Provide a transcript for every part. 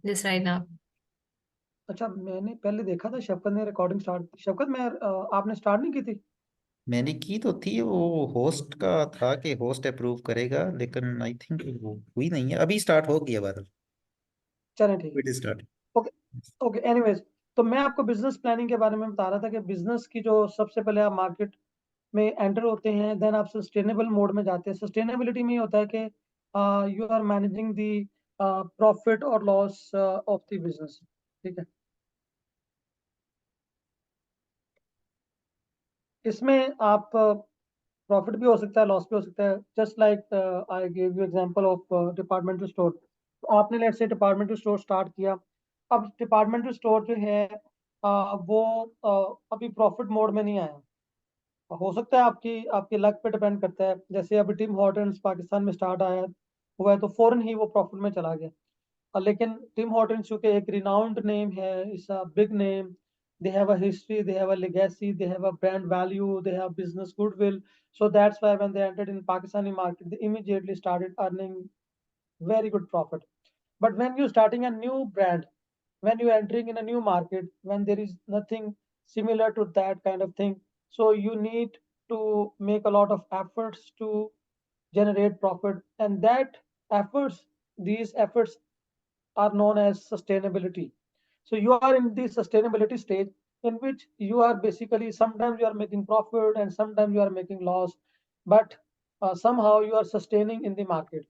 Just right now. अच्छा, मैंने पहले देखा था शफकत ने रिकॉर्डिंग स्टार्ट, शफकत मैं आपने स्टार्ट नहीं की थी? मैंने की तो थी, वो होस्ट का था कि होस्ट अप्रूव करेगा, लेकिन आई थिंक वो हुई नहीं है। अभी स्टार्ट हो गया बादल। चलें ठीक है। It start. Okay. Okay, anyways, तो मैं आपको बिजनेस प्लानिंग के बारे में बता रहा था कि बिजनेस की जो सबसे पहले आप मार्केट में एंटर होते हैं, देन आप सस्टेनेबल मोड में जाते हैं। सस्टेनेबिलिटी में ये होता है कि you are managing the profit और लॉस ऑफ द बिजनेस। ठीक है। इसमें आप प्रॉफिट भी हो सकता है, लॉस भी हो सकता है। Just like I give you example of departmental store. तो आपने let's say departmental store start किया। अब डिपार्टमेंटल स्टोर जो है वो अभी प्रॉफिट मोड में नहीं आया। हो सकता है आपकी आपके लक पे डिपेंड करता है। जैसे अभी टिम हॉर्टन्स पाकिस्तान में स्टार्ट आया हुआ है तो फौरन ही वो प्रॉफिट में चला गया। लेकिन टिम हॉर्टन्स चूंकि एक रिनाउंड नेम है, it's a big name, they have a history, they have a legacy, they have a brand value, they have business goodwill. So that's why when they entered in Pakistani market, they immediately started earning very good profit. But when you're starting a new brand, when you're entering in a new market, when there is nothing similar to that kind of thing, so you need to make a lot of efforts to generate profit. And that efforts, these efforts are known as sustainability. So you are in the sustainability stage in which you are basically sometimes you are making profit and sometimes you are making loss, but somehow you are sustaining in the market.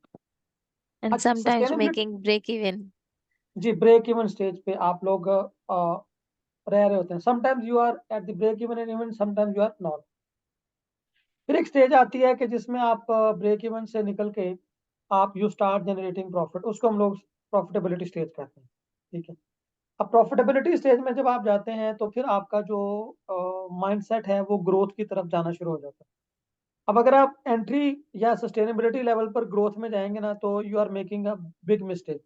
And अच्छा, sometimes sustainability, making break even. जी, break even stage पे आप लोग रह रहे होते हैं। Sometimes you are at the break even and even sometimes you are not. फिर एक स्टेज आती है कि जिसमें आप ब्रेक इवन से निकल के आप यू स्टार्ट जनरेटिंग प्रॉफिट, उसको हम लोग प्रॉफिटेबिलिटी स्टेज कहते हैं। ठीक है। अब प्रॉफिटेबिलिटी स्टेज में जब आप जाते हैं तो फिर आपका जो माइंडसेट है वो ग्रोथ की तरफ जाना शुरू हो जाता है। अब अगर आप एंट्री या सस्टेनेबिलिटी लेवल पर ग्रोथ में जाएंगे ना तो you are making a big mistake.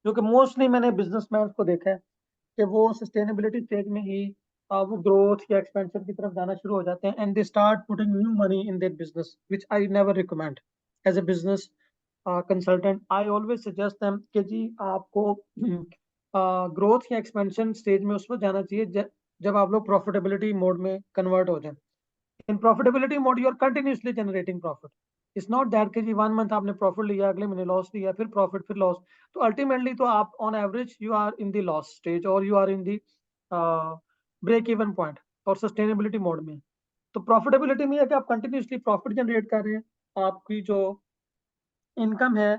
क्योंकि मोस्टली मैंने बिजनेसमैन को देखा है कि वो सस्टेनेबिलिटी स्टेज में ही वो ग्रोथ या एक्सपेंशन की तरफ जाना शुरू हो जाते हैं and they start putting new money in their business which I never recommend as a business consultant. I always suggest them कि जी आपको ग्रोथ या एक्सपेंशन स्टेज में उस वक्त जाना चाहिए जब आप लोग प्रॉफिटेबिलिटी मोड में कन्वर्ट हो जाएं। In profitability mode you are continuously generating profit. It's not that कि जी 1 मंथ आपने प्रॉफिट लिया, अगले महीने लॉस लिया, फिर प्रॉफिट, फिर लॉस। तो अल्टीमेटली तो आप on average you are in the loss stage और you are in the break even point और सस्टेनेबिलिटी मोड में। तो प्रॉफिटेबिलिटी में है कि आप कंटिन्यूसली प्रॉफिट जनरेट कर रहे हैं। आपकी जो इनकम है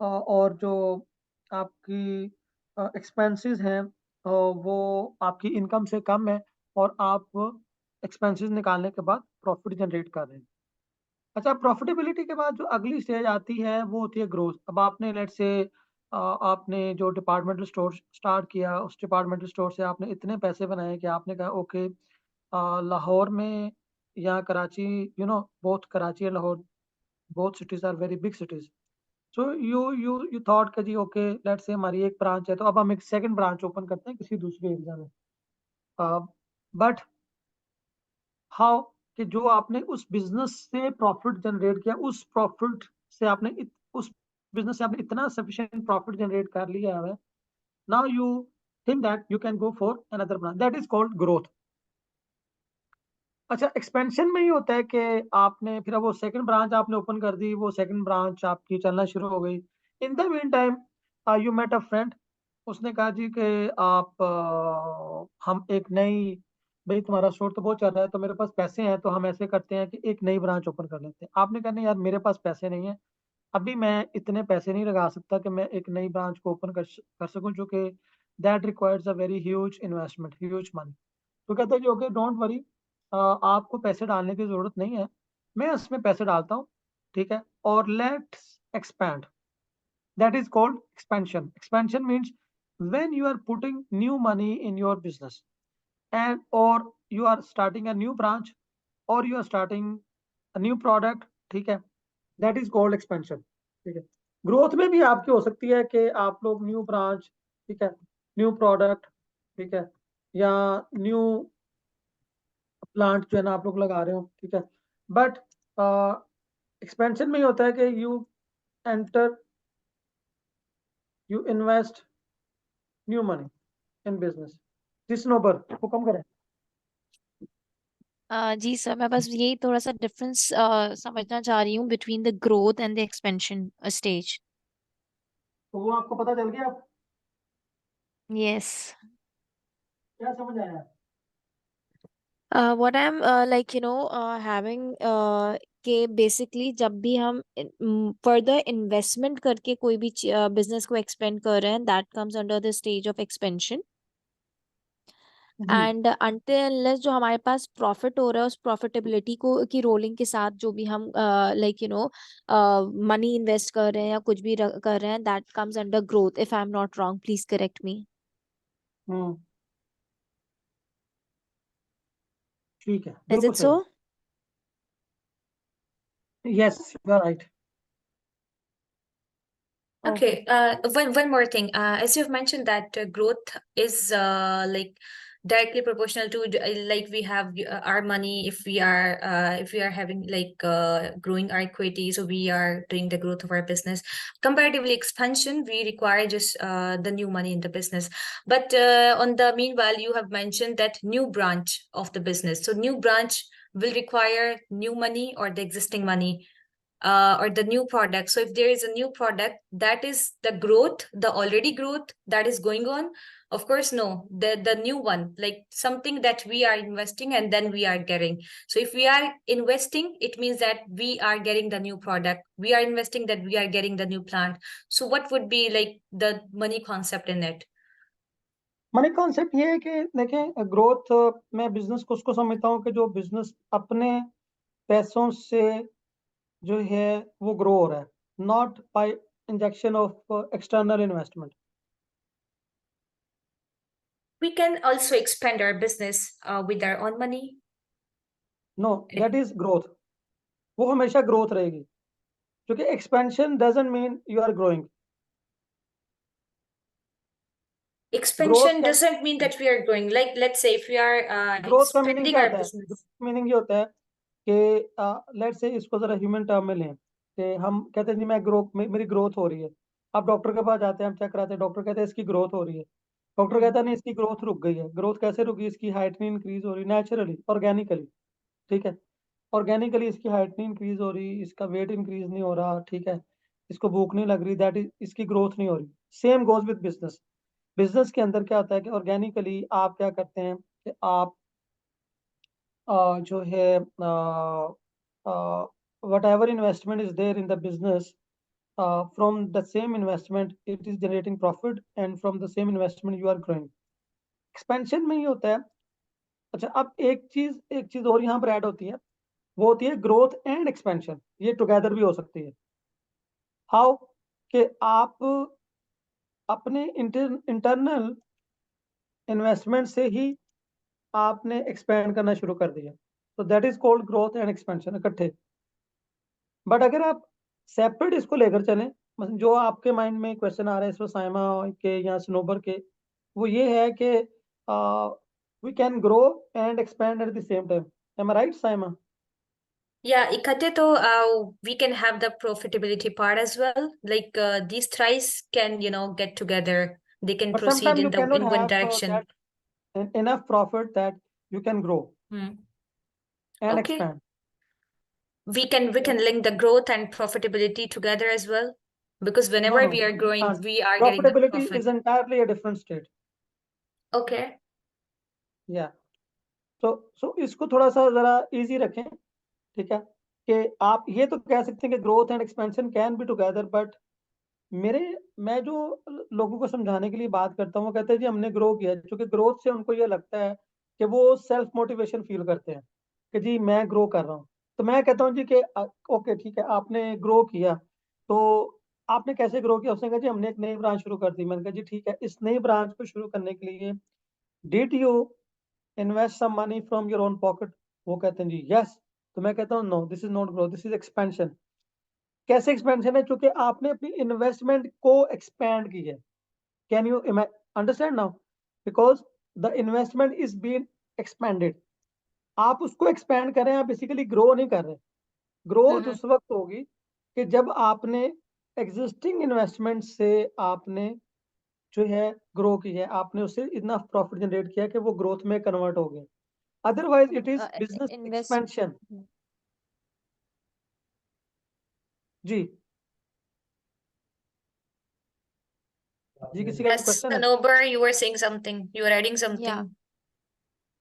और जो आपकी एक्सपेंसेस हैं वो आपकी इनकम से कम है और आप एक्सपेंसेस निकालने के बाद प्रॉफिट जनरेट कर रहे हैं। अच्छा, प्रॉफिटेबिलिटी के बाद जो अगली स्टेज आती है वो होती है ग्रोथ। अब आपने लेट से आपने जो डिपार्टमेंटल स्टोर स्टार्ट किया, उस डिपार्टमेंटल स्टोर से आपने इतने पैसे बनाए कि आपने कहा ओके, लाहौर में या Karachi, both Karachi and Lahore, both cities are very big cities. So you thought कि जी ओके, लेट्स से हमारी एक ब्रांच है तो अब हम एक सेकंड ब्रांच ओपन करते हैं किसी दूसरे एरिया में। बट हाउ कि जो आपने उस बिजनेस से प्रॉफिट जनरेट किया, उस प्रॉफिट से आपने उस बिजनेस से आपने इतना सफिशिएंट प्रॉफिट जनरेट कर लिया है, now you think that you can go for another branch, that is called growth. अच्छा, एक्सपेंशन में ही होता है कि आपने फिर अब वो सेकंड ब्रांच आपने ओपन कर दी, वो सेकंड ब्रांच आपकी चलना शुरू हो गई। In the meantime you met a friend, उसने कहा जी कि आप हम एक नई, भाई तुम्हारा स्टोर तो बहुत चल रहा है तो मेरे पास पैसे हैं तो हम ऐसे करते हैं कि एक नई ब्रांच ओपन कर लेते हैं। आपने कहा नहीं यार, मेरे पास पैसे नहीं है, अभी मैं इतने पैसे नहीं लगा सकता कि मैं एक नई ब्रांच को ओपन कर सकूं, क्योंकि that requires a very huge investment, huge money. तो कहते हैं जी ओके, डोंट वरी, आपको पैसे डालने की जरूरत नहीं है, मैं उसमें पैसे डालता हूँ। ठीक है, और let's expand, that is called expansion. Expansion means when you are putting new money in your business and or you are starting a new branch or you are starting a new product, ठीक है, that is called expansion. ठीक है। Growth में भी आपकी हो सकती है कि आप लोग न्यू ब्रांच, ठीक है, न्यू प्रोडक्ट, ठीक है, या न्यू प्लांट जो है ना आप लोग लगा रहे हो। ठीक है। बट एक्सपेंशन में ही होता है कि you enter you invest new money in business. जी स्नोबर हुक्म करें। जी सर, मैं बस यही थोड़ा सा डिफरेंस समझना चाह रही हूँ between the growth and the expansion stage. तो वो आपको पता चल गया? यस। क्या समझ आया? What I am like having कि बेसिकली जब भी हम फर्दर इन्वेस्टमेंट करके कोई भी बिजनेस को एक्सपेंड कर रहे हैं, that comes under the stage of expansion. जी एंड अनटिल अनलेस जो हमारे पास प्रॉफिट हो रहा है, उस प्रॉफिटेबिलिटी को की रोलिंग के साथ जो भी हम मनी इन्वेस्ट कर रहे हैं या कुछ भी कर रहे हैं, that comes under growth. If I am not wrong, please correct me. Hmm ठीक है, इज बिल्कुल इट सो? सही। Yes you are right. Okay, one more thing. As you've mentioned that growth is like directly proportional to like we have our money. If we are having like growing our equity, so we are doing the growth of our business. Comparatively, expansion we require just the new money in the business. But on the meanwhile, you have mentioned that new branch of the business. So new branch will require new money or the existing money. Or the new product. So if there is a new product, that is the growth, the already growth that is going on. Of course, no, the new one, like something that we are investing and then we are getting. So if we are investing, it means that we are getting the new product. We are investing that we are getting the new plant. So what would be like the money concept in it? Money concept ये है कि देखें, growth मैं business को उसको समझता हूँ कि जो बिजनेस अपने पैसों से जो है वो ग्रो हो रहा है, not bye injection of external investment. We can also expand our business with our own money. No, that is growth. वो हमेशा ग्रोथ रहेगी, क्योंकि expansion doesn't mean you are growing. Expansion doesn't mean that we are growing. Like, let's say if we are growth का meaning expanding क्या our होता है? business. Meaning ये होता है कि लेट्स से इसको जरा ह्यूमन टर्म में लें कि हम कहते हैं जी मैं मेरी ग्रोथ हो रही है। आप डॉक्टर के पास जाते हैं, हम चेक कराते हैं, डॉक्टर कहते हैं इसकी ग्रोथ हो रही है। डॉक्टर कहता है नहीं, इसकी ग्रोथ रुक गई है। ग्रोथ कैसे रुकी? इसकी हाइट नहीं इंक्रीज हो रही नेचुरली, ऑर्गेनिकली। ठीक है, ऑर्गेनिकली इसकी हाइट नहीं इंक्रीज हो रही, इसका वेट इंक्रीज नहीं हो रहा, ठीक है, इसको भूख नहीं लग रही, दैट इज इसकी ग्रोथ नहीं हो रही। Same goes with business. Business के अंदर क्या होता है कि ऑर्गेनिकली आप क्या करते हैं कि आप जो है whatever investment is there in the business, from the same investment it is generating profit, and from the same investment you are growing. Expansion में ही होता है। अच्छा, अब एक चीज और यहाँ पर ऐड होती है, वो होती है ग्रोथ एंड एक्सपेंशन। ये टुगेदर भी हो सकती है। हाउ? कि आप अपने इंटरनल इन्वेस्टमेंट से ही आपने एक्सपेंड करना शुरू कर दिया, तो that is called growth and expansion इकट्ठे। बट अगर आप सेपरेट इसको लेकर चलें, मतलब जो आपके माइंड में क्वेश्चन आ रहा है इसमें साइमा के या स्नोबर के, वो ये है कि we can grow and expand at the same time. Am I right Saima? Yeah, इकट्ठे तो we can have the profitability part as well. Like these thrice can get together. They can But proceed sometimes you cannot in one have direction. that enough profit that you can grow and Okay. expand. We can link the growth and profitability together as well, because whenever No, we are you growing, can't. we are getting the Profitability profit. is entirely a different state. Okay. Yeah. So इसको थोड़ा सा जरा easy रखें, ठीक है, कि आप ये तो कह सकते हैं कि growth and expansion can be together, but मैं जो लोगों को समझाने के लिए बात करता हूँ, वो कहते हैं जी हमने ग्रो किया, क्योंकि ग्रोथ से उनको ये लगता है कि वो सेल्फ मोटिवेशन फील करते हैं कि जी मैं ग्रो कर रहा हूँ। तो मैं कहता हूँ जी कि ओके ठीक है, आपने ग्रो किया, तो आपने कैसे ग्रो किया? उसने कहा जी हमने एक नई ब्रांच शुरू कर दी। मैंने कहा जी ठीक है, इस नई ब्रांच को शुरू करने के लिए did you invest some money from your own pocket? वो कहते हैं जी यस। तो मैं कहता हूँ no, this is not growth, this is expansion. कैसे एक्सपेंशन है? क्योंकि आपने अपनी इन्वेस्टमेंट को एक्सपैंड की है। Can you understand now? Because the investment is been expanded. आप उसको एक्सपैंड कर रहे हैं, आप बेसिकली ग्रो नहीं कर रहे। ग्रोथ उस वक्त होगी कि जब आपने एग्जिस्टिंग इन्वेस्टमेंट से आपने जो है ग्रो की है, आपने उससे इतना प्रॉफिट जनरेट किया कि वो ग्रोथ में कन्वर्ट हो गया, otherwise it is business invest expansion. जी जी, किसी का Yes, क्वेश्चन है? Sanober, you were saying something. You were adding something.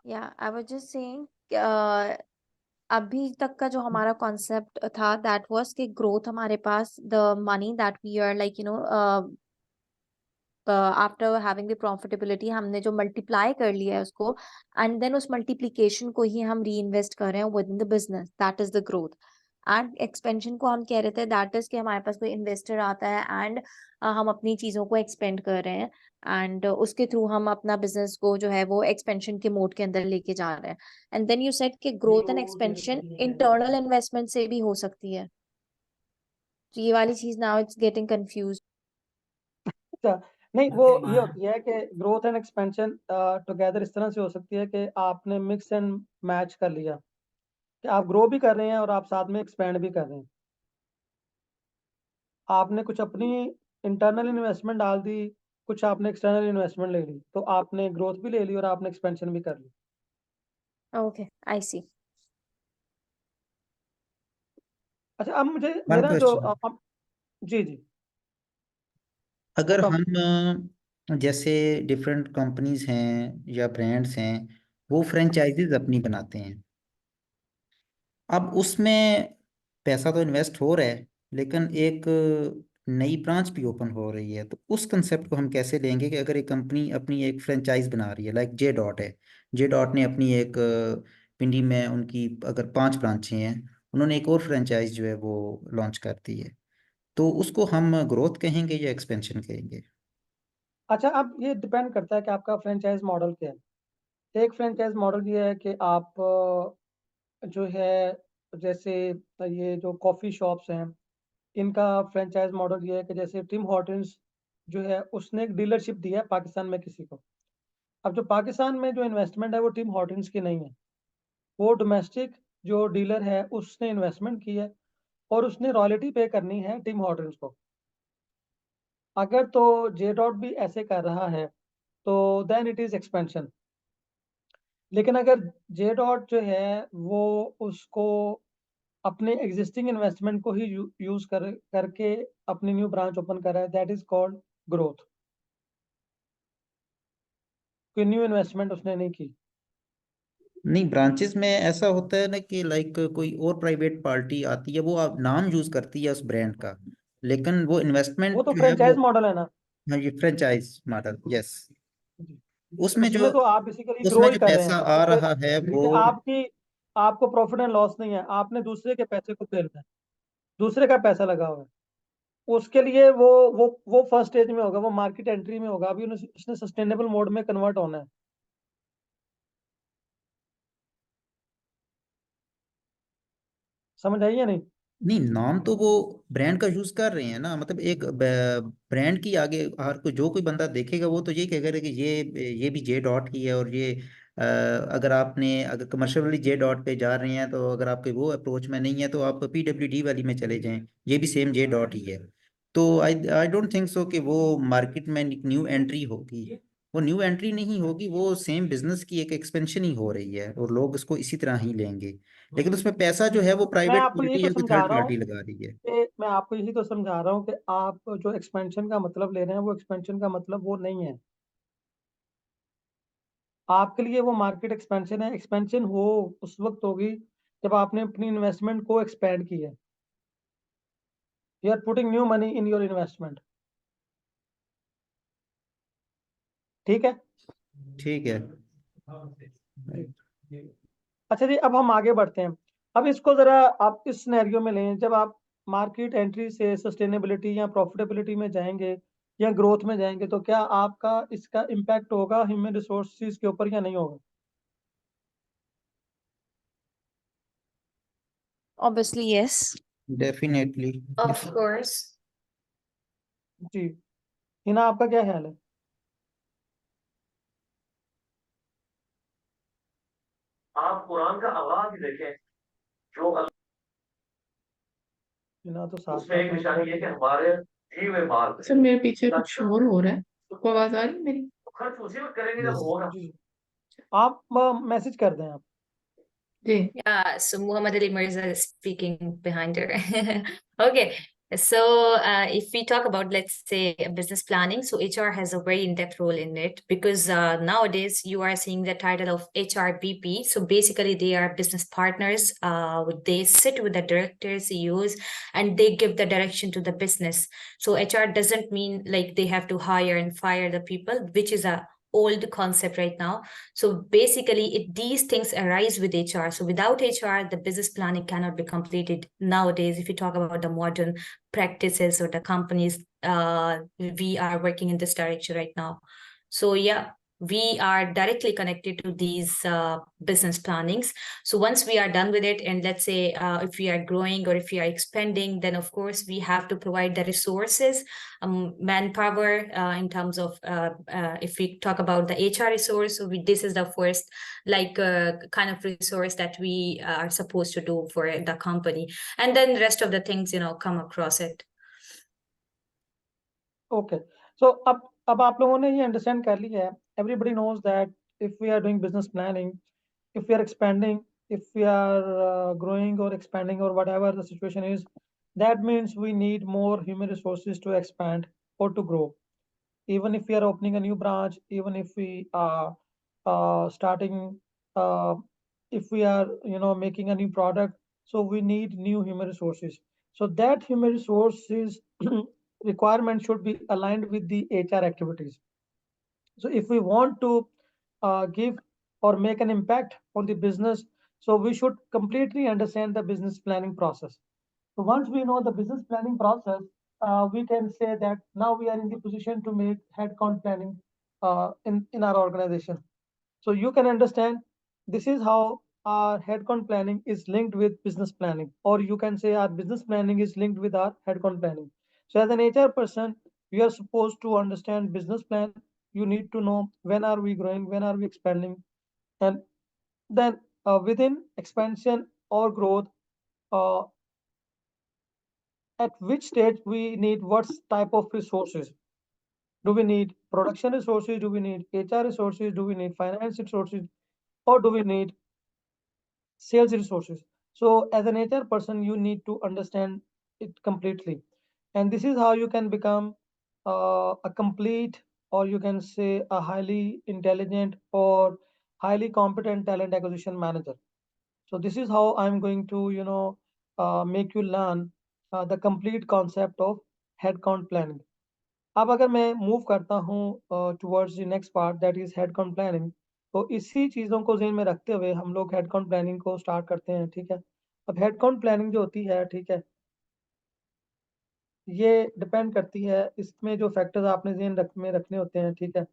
या आई वाज जस्ट सेइंग अभी तक का जो हमारा कॉन्सेप्ट था दैट वाज कि ग्रोथ हमारे पास the money that we are like after having the profitability हमने जो मल्टीप्लाई कर लिया है उसको एंड देन उस मल्टीप्लिकेशन को ही हम री इन्वेस्ट कर रहे हैं with in the business, that is the growth. And expansion को हम कह रहे थे दैट इज कि हमारे पास कोई इन्वेस्टर आता है एंड हम अपनी चीजों को एक्सपेंड कर रहे हैं एंड उसके थ्रू हम अपना बिजनेस को जो है वो एक्सपेंशन के मोड के अंदर लेके जा रहे हैं। एंड देन यू सेड कि growth and expansion internal investment से भी हो सकती है, तो ये वाली चीज नाउ इट्स गेटिंग कंफ्यूज। अच्छा, नहीं वो ये होती है कि ग्रोथ एंड एक्सपेंशन टुगेदर इस तरह से हो सकती है कि आपने मिक्स एंड मैच कर लिया कि आप ग्रो भी कर रहे हैं और आप साथ में एक्सपेंड भी कर रहे हैं। आपने कुछ अपनी इंटरनल इन्वेस्टमेंट डाल दी, कुछ आपने एक्सटर्नल इन्वेस्टमेंट ले ली, तो आपने ग्रोथ भी ले ली और आपने एक्सपेंशन भी कर ली। ओके, आई सी। अच्छा, अब मुझे वन मेरा जो क्वेश्चन, जी जी अगर बताओ। हम जैसे डिफरेंट कंपनीज हैं या ब्रांड्स हैं, वो फ्रेंचाइजीज अपनी बनाते हैं, अब उसमें पैसा तो इन्वेस्ट हो रहा है, लेकिन एक नई ब्रांच भी ओपन हो रही है, तो उस कंसेप्ट को हम कैसे लेंगे कि अगर एक कंपनी अपनी एक फ्रेंचाइज बना रही है, लाइक जे डॉट है, जे डॉट ने अपनी एक पिंडी में उनकी अगर 5 ब्रांचें हैं, उन्होंने एक और फ्रेंचाइज जो है वो लॉन्च कर दी है, तो उसको हम ग्रोथ कहेंगे या एक्सपेंशन कहेंगे? अच्छा, अब ये डिपेंड करता है कि आपका फ्रेंचाइज मॉडल क्या है। एक फ्रेंचाइज मॉडल ये है कि आप जो है जैसे ये जो कॉफ़ी शॉप्स हैं, इनका फ्रेंचाइज मॉडल ये है कि जैसे टिम हॉर्टन्स जो है उसने एक डीलरशिप दी है पाकिस्तान में किसी को। अब जो पाकिस्तान में जो इन्वेस्टमेंट है वो टिम हॉर्टन्स की नहीं है, वो डोमेस्टिक जो डीलर है उसने इन्वेस्टमेंट की है और उसने रॉयल्टी पे करनी है टिम हॉर्टन्स को। अगर तो जे डॉट भी ऐसे कर रहा है तो देन इट इज एक्सपेंशन। लेकिन अगर जे डॉट जो है वो उसको अपने एग्जिस्टिंग इन्वेस्टमेंट को ही यूज करके अपनी न्यू ब्रांच ओपन कर रहा है, दैट इज कॉल्ड ग्रोथ। कोई न्यू इन्वेस्टमेंट उसने नहीं की। नहीं, ब्रांचेस में ऐसा होता है ना कि लाइक कोई और प्राइवेट पार्टी आती है, वो आप नाम यूज करती है उस ब्रांड का, लेकिन वो वो इन्वेस्टमेंट तो जो है वो, फ्रेंचाइज मॉडल है ना। हाँ, ये फ्रेंचाइज मॉडल, यस। जी। उसमें जो उसमें तो आप बेसिकली ग्रो उसमें ही जो कर रहे पैसा हैं आ क्योंकि रहा है वो, क्योंकि आपकी आपको प्रॉफिट एंड लॉस नहीं है, आपने दूसरे के पैसे को खेलना है, दूसरे का पैसा लगा हुआ है। उसके लिए वो फर्स्ट स्टेज में होगा, वो मार्केट एंट्री में होगा, अभी उसने सस्टेनेबल मोड में कन्वर्ट होना है। समझ आई या नहीं? नहीं, नाम तो वो ब्रांड का यूज कर रहे हैं ना, मतलब एक ब्रांड की आगे हर कोई, जो कोई बंदा देखेगा वो तो ये कहेगा कि ये भी जे डॉट ही है, और ये अगर आपने अगर कमर्शियली जे डॉट पे जा रहे हैं, तो अगर आपके वो अप्रोच में नहीं है तो आप PWD वाली में चले जाएं, ये भी सेम जे डॉट ही है। तो आई आई डोंट थिंक सो कि वो मार्केट में न्यू एंट्री होगी, वो न्यू एंट्री नहीं होगी, वो सेम बिजनेस की एक एक्सपेंशन ही हो रही है और लोग इसको इसी तरह ही लेंगे, लेकिन उसमें पैसा जो है वो मैं प्राइवेट आपको यही पार्टी तो या कोई समझा थर्ड रहा हूँ पार्टी लगा रही है। कि मैं आपको यही तो समझा रहा हूँ कि आप जो एक्सपेंशन का मतलब ले रहे हैं वो एक्सपेंशन का मतलब वो नहीं है। आपके लिए वो मार्केट एक्सपेंशन है। एक्सपेंशन हो उस वक्त होगी जब आपने अपनी इन्वेस्टमेंट को एक्सपेंड किया। You are putting new money in your investment. ठीक है ठीक है। जी। अच्छा जी, अब हम आगे बढ़ते हैं। अब इसको जरा आप इस सिनेरियो में लें, जब आप मार्केट एंट्री से सस्टेनेबिलिटी या प्रॉफिटेबिलिटी में जाएंगे या ग्रोथ में जाएंगे, तो क्या आपका इसका इम्पैक्ट होगा ह्यूमन रिसोर्सेज के ऊपर या नहीं होगा? Obviously yes. Definitely. Of course. जी। हिना, आपका क्या ख्याल है? आप कुरान का आगाज ही देखें, जो हिना तो साथ उसमें एक साथ निशानी है कि हमारे जीव माल सर मेरे पीछे कुछ शोर हो रहा है। आपको आवाज आ रही है मेरी? खर्च उसी वक्त करेंगे जब Yes. होगा। जी आप मैसेज कर दें आप। जी Yeah, so Muhammad Ali Mirza is speaking behind her. Okay, so if we talk about, let's say, business planning, so HR has a very in-depth role in it because nowadays you are seeing the title of HR VP. So basically, they are business partners. They sit with the directors, CEOs, and they give the direction to the business. So HR doesn't mean like they have to hire and fire the people, which is a old concept right now. So basically, these things arise with HR. So without HR, the business planning cannot be completed nowadays. If you talk about the modern practices or the companies, we are working in this direction right now. So yeah, we are directly connected to these business plannings. So once we are done with it, and let's say if we are growing or if we are expanding, then of course we have to provide the resources, manpower in terms of if we talk about the HR resource, so this is the first kind of resource that we are supposed to do for the company, and then the rest of the things come across it. Okay so अब आप लोगों ने ये understand कर लिया है. Everybody knows that if we are doing business planning, if we are expanding, if we are growing or expanding or whatever the situation is, that means we need more human resources to expand or to grow. Even if we are opening a new branch, even if we are starting, if we are making a new product, so we need new human resources. So that human resources requirement should be aligned with the HR activities. So if we want to give or make an impact on the business, so we should completely understand the business planning process. So once we know the business planning process, we can say that now we are in the position to make headcount planning in our organization. So you can understand this is how our headcount planning is linked with business planning, or you can say our business planning is linked with our headcount planning. So as an HR person, you are supposed to understand business plan. You need to know when are we growing, when are we expanding, and then within expansion or growth, uh, at which stage we need what type of resources. Do we need production resources? Do we need HR resources? Do we need finance resources? Or do we need sales resources? So as an HR person, you need to understand it completely. And this is how you can become a complete, or you can say a highly intelligent or highly competent talent acquisition manager. So this is how I'm going to, make you learn the complete concept of headcount planning. अब अगर मैं move करता हूँ towards the next part that is headcount planning, तो इसी चीज़ों को ज़हन में रखते हुए हम लोग हेडकाउंट प्लानिंग को स्टार्ट करते हैं. ठीक है, अब हेडकाउंट प्लानिंग जो होती है, ठीक है, ये डिपेंड करती है, इसमें जो फैक्टर्स आपने में रखने होते हैं. ठीक है,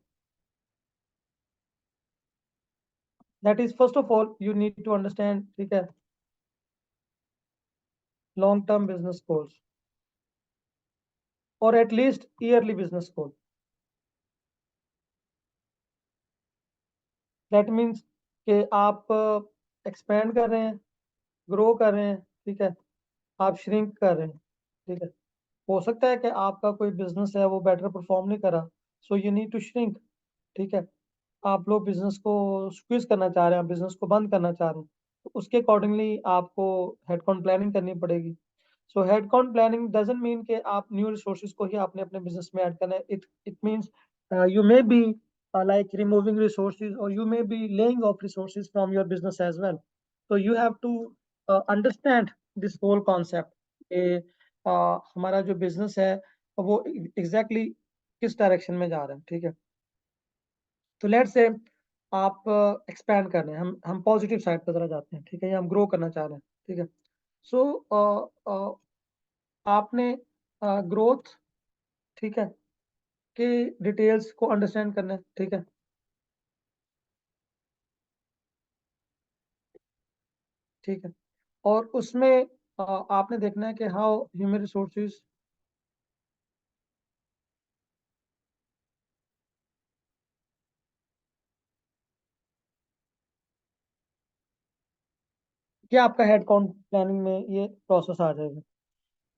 that is first of all you need to understand. ठीक है, लॉन्ग टर्म बिजनेस गोल्स और at least yearly business goal. That means कि आप एक्सपेंड कर रहे हैं, ग्रो कर रहे हैं. ठीक है, आप श्रिंक कर रहे हैं. ठीक है, हो सकता है कि आपका कोई बिजनेस है वो बेटर परफॉर्म नहीं करा, so you need to shrink. ठीक है, आप लोग बिजनेस को स्क्वीज करना चाह रहे हैं, बिजनेस को बंद करना चाह रहे हैं, तो उसके अकॉर्डिंगली आपको हेडकाउंट प्लानिंग करनी पड़ेगी. सो हेडकाउंट प्लानिंग डजंट मीन कि आप न्यू रिसोर्सेज को ही आपने अपने बिजनेस में ऐड करना है. It means you may be like removing resources, or you may be laying off resources from your business as well. So you have to understand this whole concept. हमारा जो business है वो exactly किस direction में जा रहा है. ठीक है, तो लेट्स से आप एक्सपैंड कर रहे हैं, हम पॉजिटिव साइड पर जरा जाते हैं. ठीक है, या हम ग्रो करना चाह रहे हैं. ठीक है, सो आपने ग्रोथ, ठीक है, के डिटेल्स को अंडरस्टैंड करना है. ठीक है, ठीक है, और उसमें आपने देखना है कि हाउ ह्यूमन रिसोर्सेज क्या आपका हेड काउंट प्लानिंग में ये प्रोसेस आ जाएगा.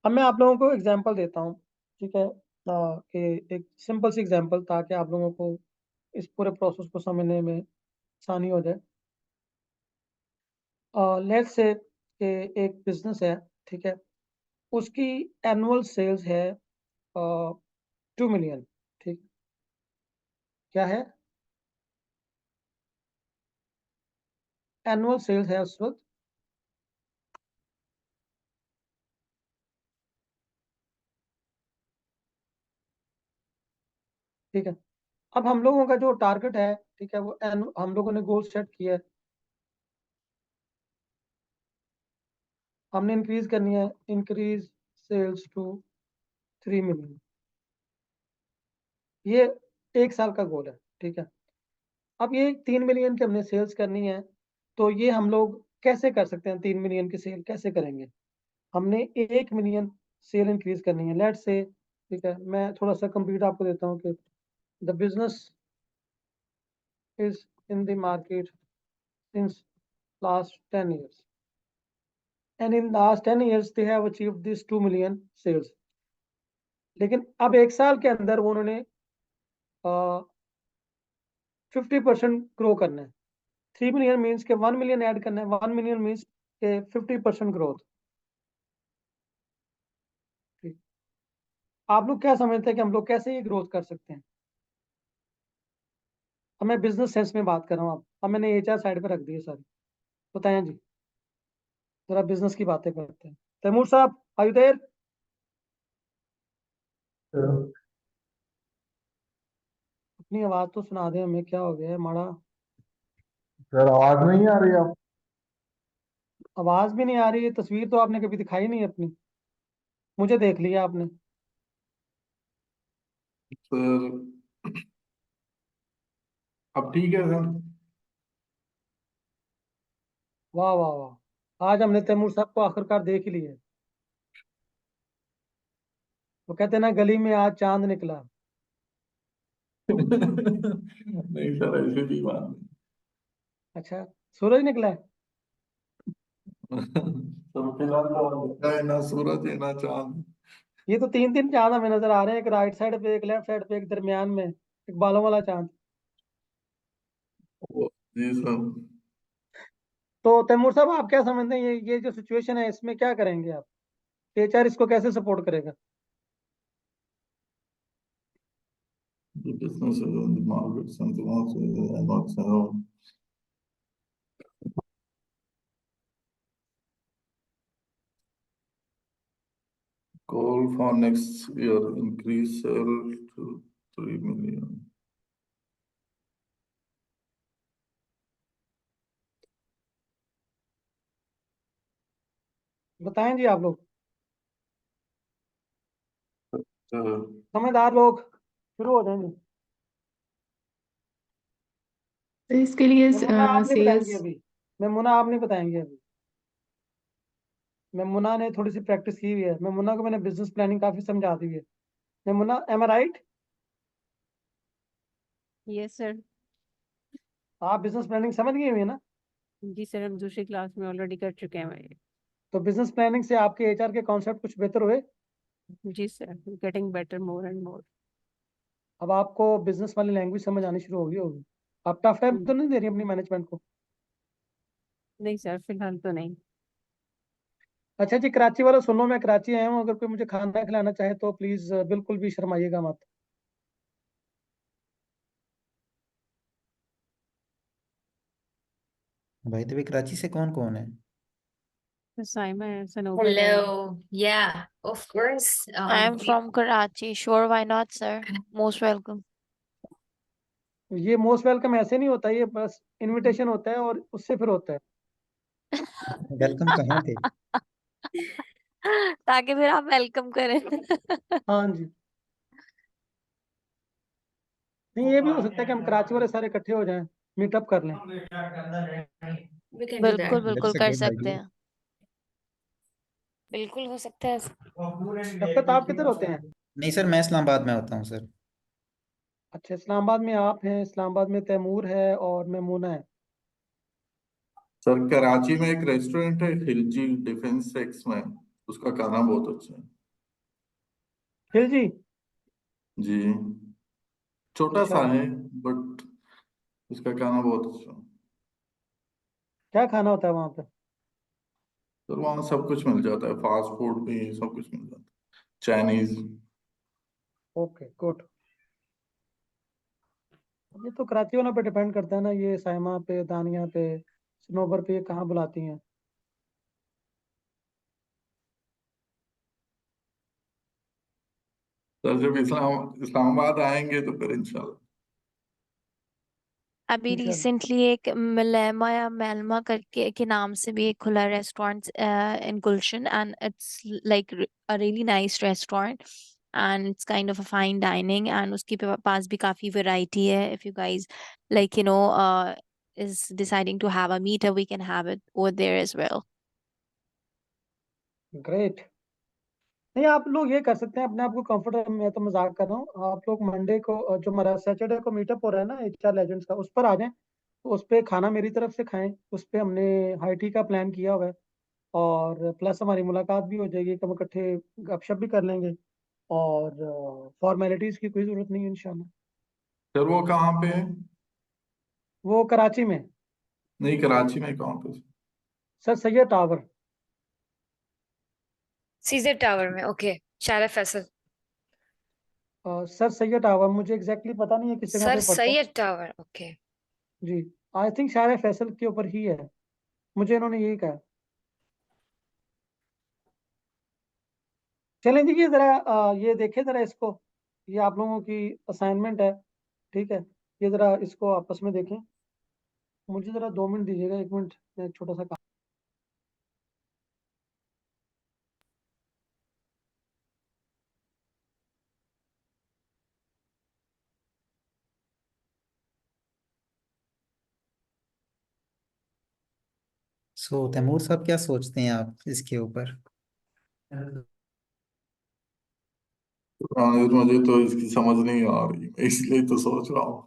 अब मैं आप लोगों को एग्जांपल देता हूँ. ठीक है, कि एक सिंपल सी एग्जांपल ताकि आप लोगों को इस पूरे प्रोसेस को समझने में आसानी हो जाए। लेट्स से कि एक बिजनेस है, ठीक है, उसकी एनुअल सेल्स है 2 मिलियन, ठीक, क्या है एनुअल सेल्स है उस वक्त ठीक है। अब हम लोगों का जो टारगेट है, ठीक है, वो हम लोगों ने गोल सेट किया है, हमने इंक्रीज करनी है, इंक्रीज सेल्स टू 3 मिलियन। ये 1 साल का गोल है, ठीक है। अब ये 3 मिलियन की हमने सेल्स करनी है, तो ये हम लोग कैसे कर सकते हैं? 3 मिलियन की सेल कैसे करेंगे? हमने 1 मिलियन सेल इंक्रीज करनी है, लेट्स से, ठीक है, मैं थोड़ा सा कंप्लीट आपको देता हूँ कि the business is in the market since last 10 years, and in last 10 years they have achieved this 2 million sales। लेकिन अब 1 साल के अंदर वो उन्होंने 50% ग्रो करना है। 3 मिलियन मीन्स के 1 मिलियन ऐड करना है, 1 मिलियन मीन्स के 50% ग्रोथ। ठीक, आप लोग क्या समझते हैं कि हम लोग कैसे ये ग्रोथ कर सकते हैं? अब मैं बिजनेस सेंस में बात कर रहा हूँ, अब मैंने HR साइड पे रख दी है सारी। बताएं जी, जरा बिजनेस की बातें करते हैं। तैमूर साहब, आर यू देयर? अपनी आवाज तो सुना दें हमें, क्या हो गया है माड़ा? सर आवाज नहीं आ रही आप? आवाज भी नहीं आ रही है, तस्वीर तो आपने कभी दिखाई नहीं अपनी, मुझे देख लिया आपने। सर अब ठीक है सर। वाह वाह वाह, आज हमने तैमूर साहब को आखिरकार देख ही लिया। वो कहते हैं ना, गली में आज चांद निकला। नहीं सर ऐसे भी बात अच्छा, सूरज निकला है? नहीं। सर फिलहाल तो है ना सूरज है ना चांद। ये तो 3 चांद हमें नजर आ रहे हैं, एक राइट साइड पे, एक लेफ्ट साइड पे, एक दरमियान में, एक बालों वाला चांद। जी सर। तो तैमूर साहब, आप क्या समझते हैं, ये जो सिचुएशन है इसमें क्या करेंगे आप? HR इसको कैसे सपोर्ट करेगा? The business is in the market, something else is not so. Goal for next year increase sale to 3 million. बताएं जी आप लोग, Uh, समझदार लोग, शुरू हो जाएंगे। तो इसके लिए मैं मुन्ना आप नहीं बताएंगे सेल्स अभी, मैं मुन्ना आप नहीं बताएंगे अभी। मैं मुन्ना ने थोड़ी सी प्रैक्टिस की हुई है, मैं मुन्ना को मैंने बिजनेस प्लानिंग काफी समझा दी है। मैं Munna, M I right? Yes sir. आप बिजनेस प्लानिंग समझ गए हुए हैं ना? जी सर, हम दूसरी क्लास में ऑलरेडी कर चुके हैं। तो बिजनेस प्लानिंग से आपके HR के कॉन्सेप्ट कुछ बेहतर हुए? जी sir, getting better more and more. अब आपको बिजनेस वाली लैंग्वेज समझ आनी शुरू होगी। आप टफ टाइम तो नहीं दे रही अपनी मैनेजमेंट को? नहीं सर, फिलहाल तो नहीं। अच्छा जी, कराची वाला सुनो, मैं कराची आया हूँ, अगर कोई मुझे खाना खिलाना चाहे तो प्लीज बिल्कुल भी शर्माइएगा मत। भाई तो कराची से कौन कौन है? साइमा है, सनोबर है। Hello. Yeah, of course. I am from Karachi. Sure, why not, sir? Most welcome. ये मोस्ट वेलकम ऐसे नहीं होता, ये बस इनविटेशन होता है और उससे फिर होता है। वेलकम कहाँ थे? ताकि फिर आप वेलकम करें। हाँ जी, नहीं ये भी हो सकता है कि हम कराची वाले सारे इकट्ठे हो जाएं, मीटअप कर लें। We can do बिल्कुल that. बिल्कुल That's a कर good सकते idea. हैं। बिल्कुल हो सकता है। शफकत, आप किधर होते हैं? नहीं सर, मैं इस्लामाबाद में होता हूँ सर। अच्छा, इस्लामाबाद में आप हैं, इस्लामाबाद में तैमूर है और मैमूना है। सर कराची में एक रेस्टोरेंट है खिलजी डिफेंस एक्स में, उसका खाना बहुत अच्छा है। खिलजी? जी, छोटा अच्छा, सा है बट उसका खाना बहुत अच्छा। क्या खाना होता है वहाँ पे? तो वहाँ सब कुछ मिल जाता है, फास्ट फूड भी सब कुछ मिल जाता है, चाइनीज। Okay, good. ये तो कराची वालों पे डिपेंड करता है ना, ये साइमा पे, दानिया पे, सनोबर पे, ये कहाँ बुलाती हैं। सर जब इस्लामाबाद आएंगे तो फिर इंशाल्लाह। अभी इंशाल्लाह। रिसेंटली एक मिलेमा या मेलमा करके के नाम से भी एक खुला restaurant in Gulshan, and it's like a really nice restaurant, and it's kind of a fine dining, and उसके पास भी काफी वैरायटी है. If you guys like is deciding to have a meetup, we can have it over there as well. Great. नहीं, आप लोग ये कर सकते हैं अपने आप को कंफर्टेबल, मैं तो मजाक कर रहा हूँ, आप लोग मंडे को जो हमारा सैटरडे को मीटअप हो रहा है ना HR लेजेंड्स का, उस पर आ जाएं। तो उस पे खाना मेरी तरफ से खाएं, उस पे हमने हाई टी का प्लान किया हुआ है, और प्लस हमारी मुलाकात भी हो जाएगी, कब इकट्ठे गपशप भी कर लेंगे, और फॉर्मेलिटीज की कोई जरूरत नहीं है इंशाल्लाह। सर वो कहाँ पे है? वो कराची में, नहीं, कराची में कहाँ पे? Sir Syed tower. Caesar tower में, ओके। शारा फैसल। सर सैयद टावर, मुझे एग्जैक्टली पता नहीं है किस जगह सर पे पड़ता है। सैयद टावर, ओके। जी, आई थिंक शायद फैसल के ऊपर ही है, मुझे इन्होंने यही कहा। चलें जी, ये जरा ये देखें जरा इसको, ये आप लोगों की असाइनमेंट है, ठीक है? ये जरा इसको आपस में देखें, मुझे जरा 2 मिनट दीजिएगा, 1 मिनट, मैं एक छोटा सा काम। सो तैमूर साहब, क्या सोचते हैं आप इसके ऊपर? मुझे तो इसकी समझ नहीं आ रही, मैं इसलिए तो सोच रहा हूँ।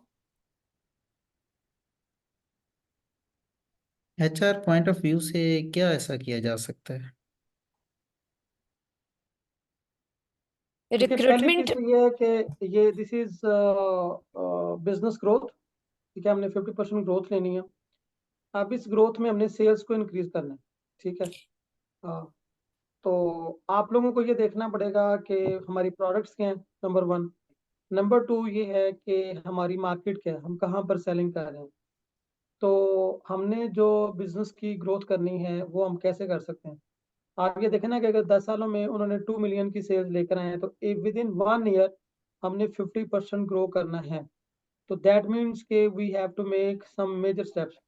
HR पॉइंट ऑफ व्यू से क्या ऐसा किया जा सकता है? देखिए, पहली चीज रिक्रूटमेंट। तो ये है कि ये दिस इज बिजनेस ग्रोथ, ठीक है? हमने 50% ग्रोथ लेनी है। अब इस ग्रोथ में हमने सेल्स को इंक्रीज करना है, ठीक है? हाँ, तो आप लोगों को ये देखना पड़ेगा कि हमारी प्रोडक्ट्स क्या हैं, नंबर 1। नंबर 2 ये है कि हमारी मार्केट क्या है, हम कहाँ पर सेलिंग कर रहे हैं। तो हमने जो बिजनेस की ग्रोथ करनी है वो हम कैसे कर सकते हैं। आप ये देखें ना कि अगर 10 सालों में उन्होंने 2 मिलियन की सेल्स लेकर आए हैं, तो विद इन 1 ईयर हमने 50% ग्रो करना है। तो दैट मीन्स के we have to make some major steps.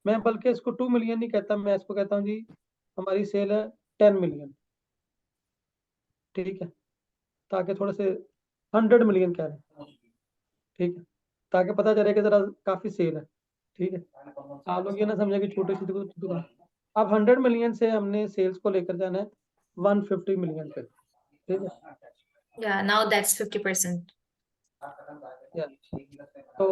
मैं बल्कि इसको 2 मिलियन नहीं कहता, मैं इसको कहता हूँ जी हमारी सेल है 10 मिलियन, ठीक है? ताकि थोड़े से 100 मिलियन कह रहे हैं, ठीक है? ताकि पता चले कि जरा काफी सेल है, ठीक है? आप लोग ये ना समझे कि छोटी सी दुकान। अब 100 मिलियन से हमने सेल्स को लेकर जाना है 150 मिलियन पे, ठीक है? Yeah, now that's 50%. या तो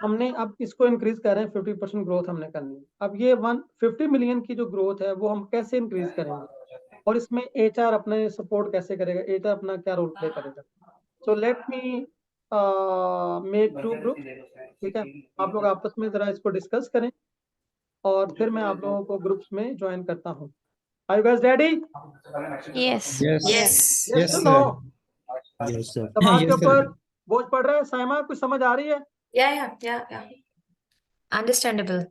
हमने अब इसको इंक्रीज कर रहे हैं, 50% ग्रोथ हमने करनी है। अब ये 150 मिलियन की जो ग्रोथ है वो हम कैसे इंक्रीज करेंगे, और इसमें HR अपने सपोर्ट कैसे करेगा, HR अपना क्या रोल प्ले करेगा। सो लेट मी मेक 2 ग्रुप, ठीक है? आप लोग आपस में जरा इसको डिस्कस करें, और फिर मैं आप लोगों को ग्रुप्स में ज्वाइन करता हूँ। Are you guys ready? Yes. Yes, Yes. Yes yes to no? Sir, yes sir. दिमाग के यस सर। ऊपर बोझ पड़ रहा है? साइमा, कुछ समझ आ रही है? Yeah. Understandable.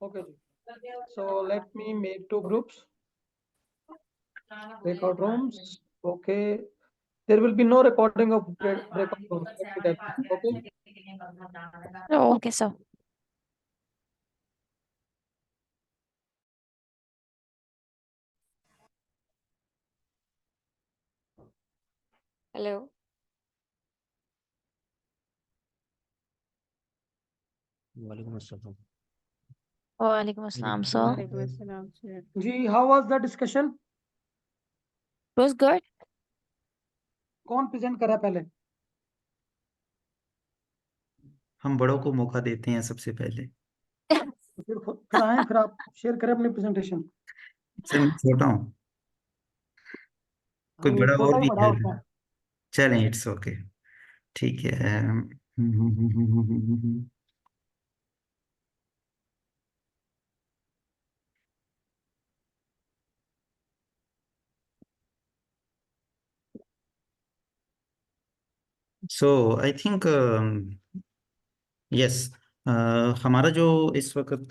ओके जी, so let me make 2 groups, breakout rooms. Okay, there will be no recording of breakout rooms. Let me tell you. Okay. Oh, okay, so. Hello. वालेकुम अस्सलाम। Walaikum assalam, sir. वालेकुम अस्सलाम sir. जी, how was the discussion? It was good. कौन present कर रहा है पहले? हम बड़ों को मौका देते हैं सबसे पहले। तो फिर आए, फिर आप शेयर करें अपनी प्रेजेंटेशन। सर मैं छोटा हूँ। कोई बड़ा छोटा और ही भी बड़ा है? होता है। चलें, इट्स ओके, ठीक है। सो आई थिंक यस, हमारा जो इस वक्त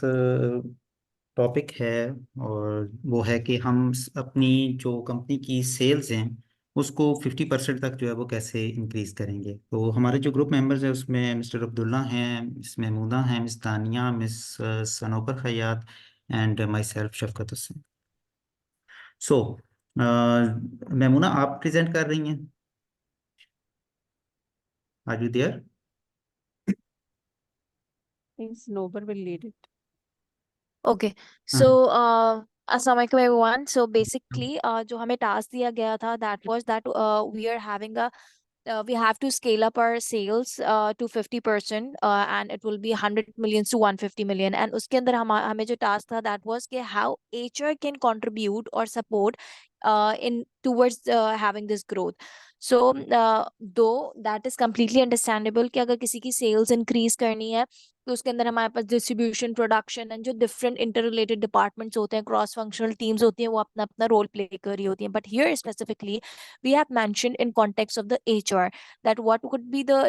टॉपिक है, और वो है कि हम अपनी जो कंपनी की सेल्स हैं उसको 50% तक जो है वो कैसे इंक्रीज करेंगे। तो हमारे जो ग्रुप मेंबर्स हैं उसमें मिस्टर अब्दुल्ला हैं, मिस महमूदा हैं, miss Tania, miss Sanober Khayat and myself Shafqat Hussain. So Mahmuna, आप प्रेजेंट कर रही हैं? Are you there? think Snowball will lead it. Okay, so Assalamualaikum everyone. So basically, जो हमें task दिया गया था, that was that we are having a we have to scale up our sales to 50%, and it will be 100 millions to 150 million. And उसके अंदर हमें जो task था, that was कि how HR can contribute or support in towards having this growth. So though that is completely understandable कि अगर किसी की sales increase करनी है तो उसके अंदर हमारे पास डिस्ट्रीब्यूशन, प्रोडक्शन एंड जो डिफरेंट इंटर रिलेटेड डिपार्टमेंट्स होते हैं, क्रॉस फंक्शनल टीम्स होती हैं, वो अपना अपना रोल प्ले कर रही होती हैं. But here specifically we have mentioned in context of the HR that what could be the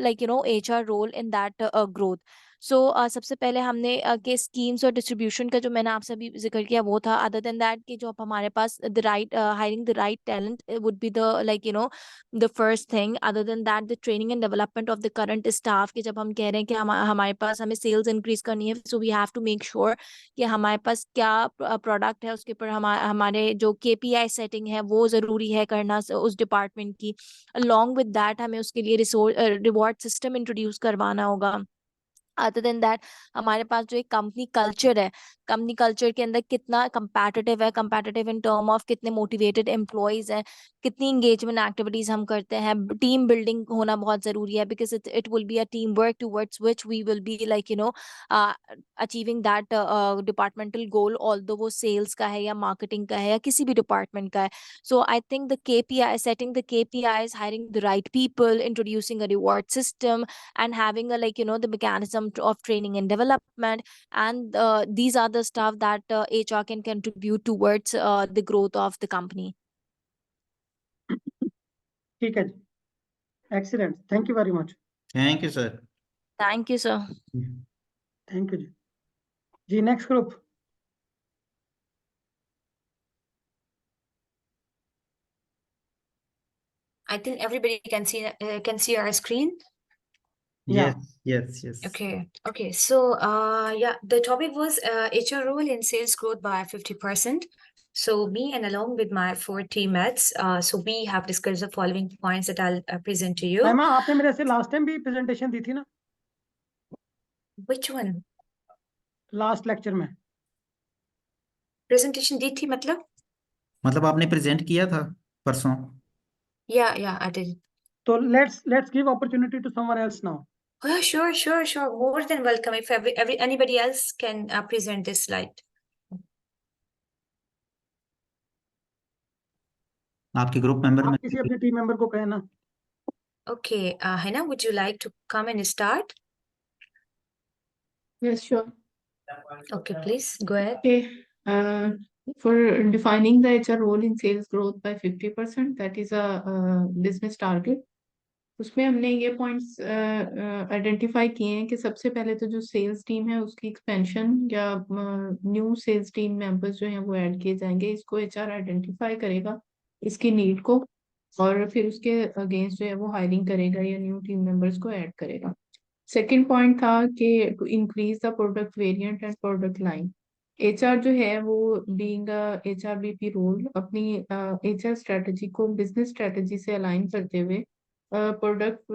HR role in that growth. So सबसे पहले हमने के स्कीम्स और डिस्ट्रीब्यूशन का जो मैंने आपसे अभी जिक्र किया वो था. अदर देन दैट कि जो अब हमारे पास the right hiring the right talent would be the the first thing. Other than that, the training and development of the current staff, कि जब हम कह रहे हैं कि हमारे पास हमें सेल्स इंक्रीज करनी है, so we have to make sure कि हमारे पास क्या प्रोडक्ट है, उसके ऊपर हमारे जो KPI सेटिंग है वो ज़रूरी है करना उस डिपार्टमेंट की. अलॉन्ग विद दैट हमें उसके लिए रिवॉर्ड सिस्टम इंट्रोड्यूस करवाना होगा. अदर देन दैट हमारे पास जो एक कंपनी कल्चर है, कंपनी कल्चर के अंदर कितना कंपैटिटिव है, कंपैटिटिव इन टर्म ऑफ कितने मोटिवेटेड एम्प्लॉयज हैं, कितनी इंगेजमेंट एक्टिविटीज हम करते हैं. टीम बिल्डिंग होना बहुत जरूरी है, because it will be a team work towards which we will be achieving that departmental goal, although वो सेल्स का है या मार्केटिंग का है या किसी भी डिपार्टमेंट का है. So I think the KPI, setting the KPIs, hiring the right people, introducing a reward system, and having a the mechanism of training and development, and these are the stuff that HR can contribute towards the growth of the company. ठीक है जी, excellent, thank you very much. Thank you sir. Thank you, sir. Thank you जी. जी next group. I think everybody can see our screen. Yeah. Yes. Okay. So, yeah, the topic was HR role in sales growth by 50%. So, me and along with my 4 teammates, so we have discussed the following points that I'll present to you. Ma'am आपने मेरे से last time भी presentation दी थी ना, Which one? Last lecture में. Presentation दी थी मतलब? मतलब आपने प्रेजेंट किया था परसों? Yeah, I did. तो let's give opportunity to someone else now. Oh, yeah, sure. More than welcome if anybody else can present this slide. आपके ग्रुप मेंबर में आप किसी अपने टीम मेंबर को कहें ना. Okay, Hannah, would you like to come and start? Yes, sure. Okay, please go ahead. Okay. For defining the HR role in sales growth by 50%, that is a business target. उसमें हमने ये points identify किए हैं कि सबसे पहले तो जो सेल्स टीम है उसकी एक्सपेंशन या न्यू सेल्स टीम मेंबर्स जो हैं वो ऐड किए जाएंगे. इसको HR आइडेंटिफाई करेगा इसकी नीड को, और फिर उसके अगेंस्ट जो है वो हायरिंग करेगा या न्यू टीम मेंबर्स को ऐड करेगा. सेकेंड पॉइंट था कि to increase the product variant and product line. HR जो है वो बीइंग HR VP रोल अपनी HR स्ट्रेटजी को बिजनेस स्ट्रेटजी से अलाइन करते हुए प्रोडक्ट